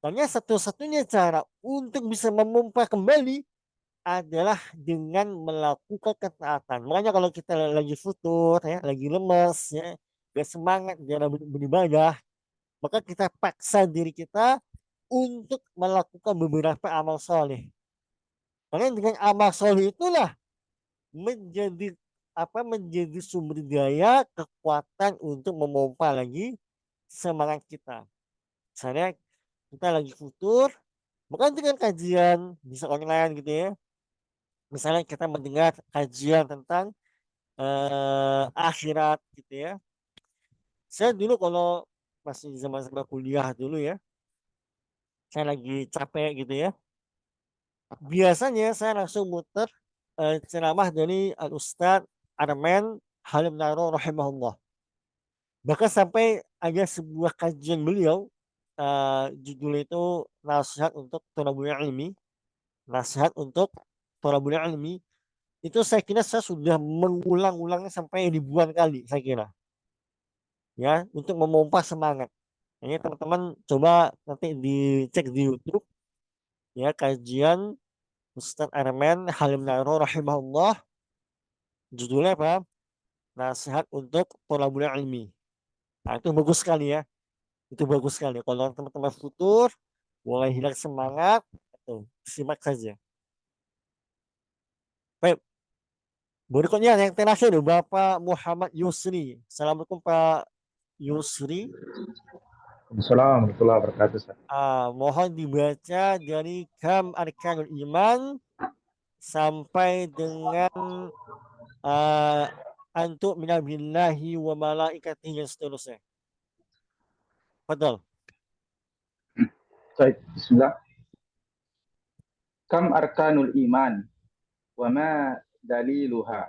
Makanya satu-satunya cara untuk bisa memompa kembali adalah dengan melakukan ketaatan. Makanya kalau kita lagi futur ya, lagi lemes ya, gak semangat dalam beribadah, maka kita paksa diri kita untuk melakukan beberapa amal soleh. Karena dengan amal soleh itulah menjadi menjadi sumber daya kekuatan untuk memompa lagi semangat kita. Misalnya kita lagi futur, bukan dengan kajian bisa online gitu ya. Misalnya kita mendengar kajian tentang akhirat gitu ya. Saya dulu kalau masih zaman-zaman kuliah dulu ya, saya lagi capek gitu ya. Biasanya saya langsung muter ceramah dari Al-Ustadz Arman Halim Naro rahimahullah. Bahkan sampai ada sebuah kajian beliau, judul itu nasihat untuk thalabul ilmi, nasihat untuk thalabul ilmi. Itu saya kira saya sudah mengulang-ulangnya sampai ribuan kali saya kira. ya untuk memompa semangat. Ini teman-teman coba nanti dicek di YouTube ya kajian Ustadz Arman Halim Naro rahimahullah, judulnya apa? Nasihat untuk thalabul ilmi. Nah, itu bagus sekali ya. Itu bagus sekali. Kalau teman-teman futur mulai hilang semangat, tuh, simak saja. Baik, berikutnya yang terakhir Bapak Muhammad Yusri. Assalamualaikum Pak Yusri. Assalamualaikum warahmatullahi wabarakatuh, Ustaz. Mohon dibaca dari kam arkanul iman sampai dengan antuk minabillahi wa malaikatihi dan seterusnya. Fadal. Baik, bismillah. Kam arkanul iman wa ma daliluha.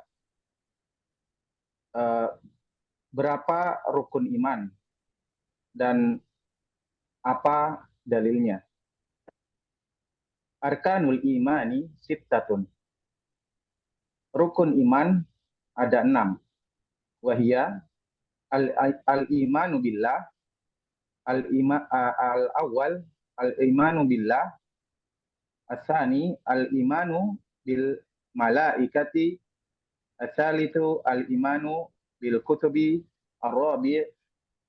Berapa rukun iman dan apa dalilnya? Arkanul imani sittatun. Rukun iman ada 6. Wahia al-imanu billah, al-awwal al-imanu billah, asani al-imanu bil malaikati, asalitu al-imanu bil kutubi, ar-rabi'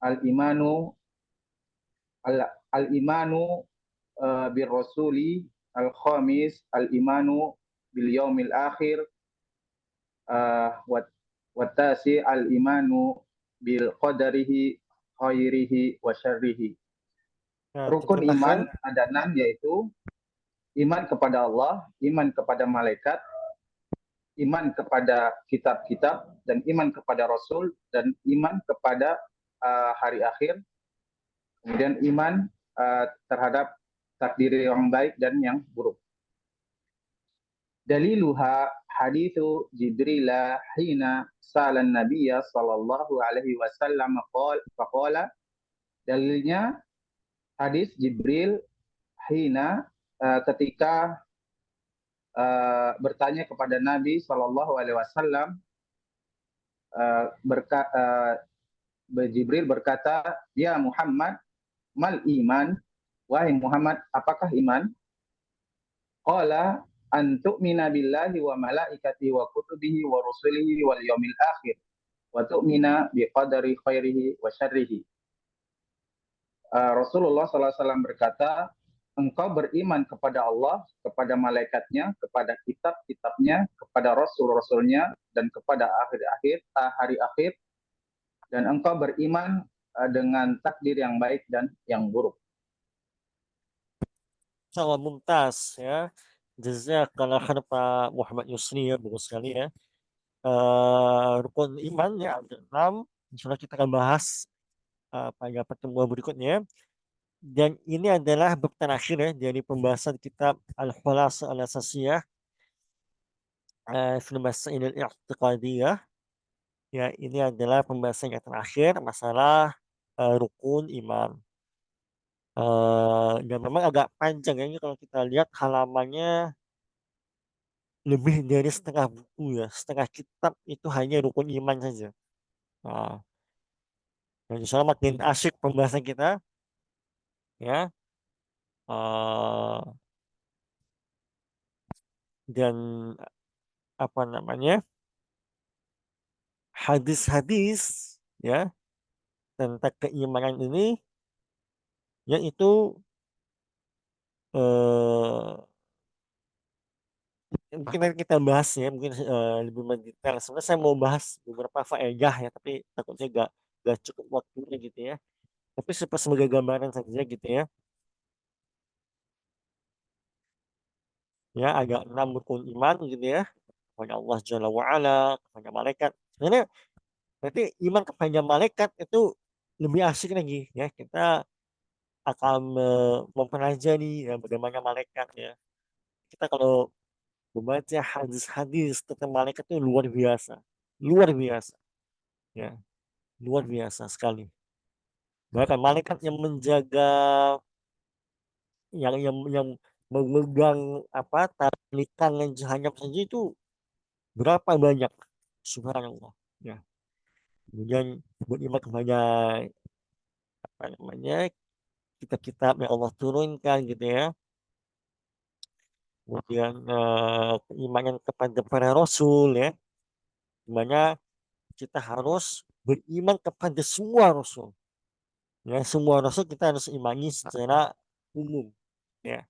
al-imanu bil rasuli, al-khamis al-imanu bil yaumil akhir, wa tasi al-imanu bil qadarihi khairihi wa syarrihi. Nah, Rukun terakhir, iman ada 6, yaitu iman kepada Allah, iman kepada malaikat, iman kepada kitab-kitab, dan iman kepada Rasul, dan iman kepada hari akhir, kemudian iman terhadap takdir yang baik dan yang buruk. Daliluha hadithu Jibril hina salan Nabiya sallallahu alaihi wasallam faqala. Dalilnya hadis Jibril hina ketika bertanya kepada Nabi sallallahu alaihi wasallam, Jibril berkata, "Ya Muhammad, mal iman?" Wahai Muhammad, apakah iman? Qala an tu'mina billahi wa malaikatihi wa kutubihi wa rusulihi wal yaumil akhir wa tu'mina bi qadari khairihi wa syarrihi. Rasulullah SAW berkata, engkau beriman kepada Allah, kepada malaikatnya, kepada kitab-kitabnya, kepada rasul-rasulnya, dan kepada hari akhir, dan engkau beriman dengan takdir yang baik dan yang buruk. insyaallah mumtaz ya. Jazakallah khair Pak Muhammad Yusri ya, bagus sekali ya. Rukun iman ya ada 6. Insyaallah kita akan bahas pada pertemuan berikutnya. Dan ini adalah bab terakhir ya dari pembahasan kitab Al-Khulasa Al-Asasiyah fil Masail Al-I'tiqadiyah. Ya, ini adalah pembahasan yang terakhir masalah rukun iman. Dan memang agak panjang ya, ini kalau kita lihat halamannya lebih dari setengah buku ya, setengah kitab itu hanya rukun iman saja. Nah, dan insya Allah makin asyik pembahasan kita ya. Dan apa namanya, hadis-hadis ya tentang keimanan ini yaitu mungkin nanti kita bahas ya, mungkin lebih mendetail. Sebenarnya saya mau bahas beberapa faedah ya, tapi takutnya gak cukup waktunya gitu ya. Tapi sebagai gambaran saja gitu ya. Ya, ada 6 rukun iman gitu ya. Kepada Allah Jalla wa'ala, kepada malaikat. Sebenarnya berarti iman kepada malaikat itu lebih asik lagi ya. Kita akan mempelajari ya bagaimana malaikat ya. Kita kalau membaca hadis-hadis tentang malaikat itu luar biasa. Luar biasa. Ya, luar biasa sekali. Bahkan malaikat yang menjaga yang memegang apa talikan yang jahanam saja itu berapa banyak, subhanallah ya. kemudian beriman kepada apa namanya kitab-kitab yang Allah turunkan gitu ya, kemudian keimanan kepada para rasul ya, di mana kita harus beriman kepada semua rasul. Ya, semua rasul kita harus imani secara umum ya.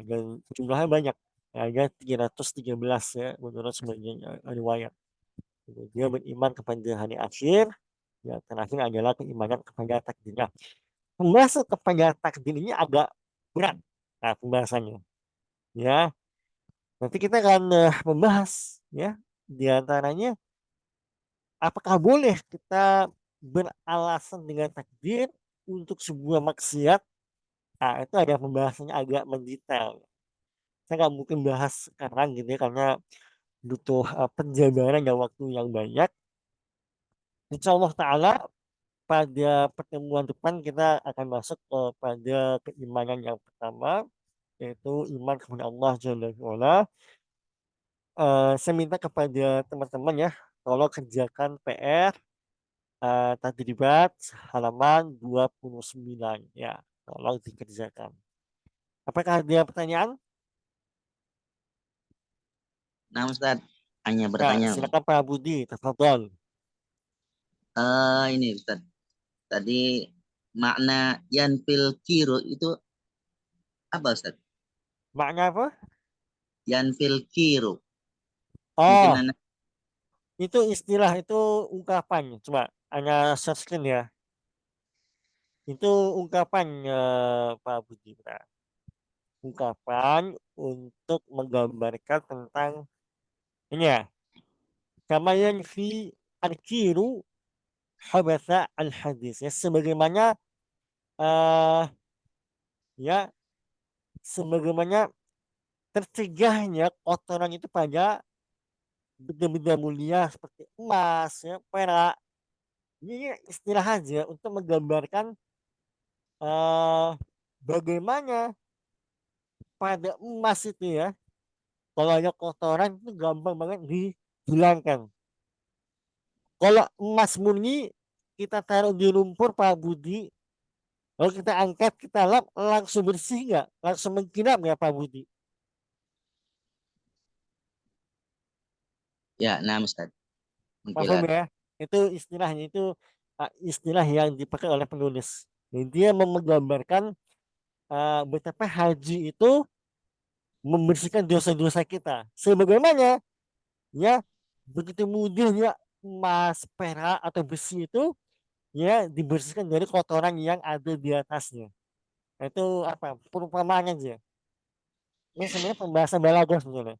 Dan jumlahnya banyak. Ada 313 ya menurut sebagian riwayat. Dia beriman kepada hari akhir, yang terakhir adalah keimanan kepada takdir. Nah, pembahasan kepada takdir ini agak berat. Nah, pembahasannya. Ya, nanti kita akan membahas ya di antaranya apakah boleh kita beralasan dengan takdir untuk sebuah maksiat. Nah, itu ada pembahasannya agak mendetail. Saya nggak mungkin bahas sekarang gitu ya, karena butuh penjabaran dan waktu yang banyak. Insya Allah Ta'ala pada pertemuan depan kita akan masuk pada keimanan yang pertama, yaitu iman kepada Allah Jalla wa'ala. Saya minta kepada teman-teman ya, tolong kerjakan PR tadribat halaman 29 ya, tolong dikerjakan. Apakah ada pertanyaan? Nah, Ustaz, hanya Ya, bertanya. silakan Pak Budi, tafadhol. Ini Ustaz, tadi makna yanfil kiru itu apa Ustaz? Makna apa? Yanfil kiru. Mungkin Oh, anak itu istilah, itu ungkapan. Coba Anda searchkan ya. Itu ungkapan Pak Budi. Nah, ungkapan untuk menggambarkan tentang ini ya. Kama yanfi al-kiru habatha al-hadis. Ya, sebagaimana eh ya sebagaimana tercegahnya kotoran itu pada benda-benda mulia seperti emas, ya, perak. Ini istilah aja untuk menggambarkan eh bagaimana pada emas itu ya, kalau ada kotoran itu gampang banget dihilangkan. Kalau emas murni kita taruh di lumpur Pak Budi, kalau kita angkat, kita lap, langsung bersih nggak? Langsung mengkilap nggak Pak Budi? ya, nah Ustaz, Paham mengkilat. ya? Itu istilahnya, itu istilah yang dipakai oleh penulis. Jadi dia menggambarkan betapa haji itu membersihkan dosa-dosa kita. Sebagaimana ya begitu mudahnya emas, perak atau besi itu ya dibersihkan dari kotoran yang ada di atasnya. Nah, itu apa? Perumpamaan aja. Ini sebenarnya pembahasan balaghah sebenarnya.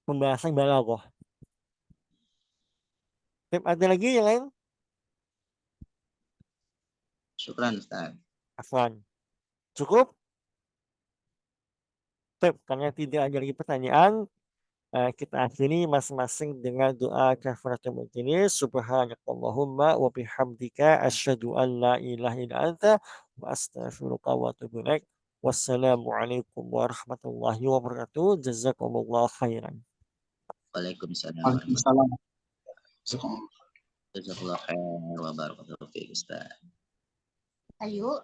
Pembahasan balaghah. Ada lagi yang lain? Syukran Ustaz. Afwan. Cukup? Karena tidak ada lagi pertanyaan, kita akhiri masing-masing dengan doa kafaratul majelis. Subhanakallahumma wa bihamdika asyhadu an la ilaha illa anta wa astaghfiruka wa atubu ilaik. Wassalamualaikum warahmatullahi wabarakatuh. Jazakumullah khairan. Waalaikumsalam Waalaikumsalam. warahmatullahi wabarakatuh. Jazakallahu khair wa barakallahu fiik Ustaz. Ayo.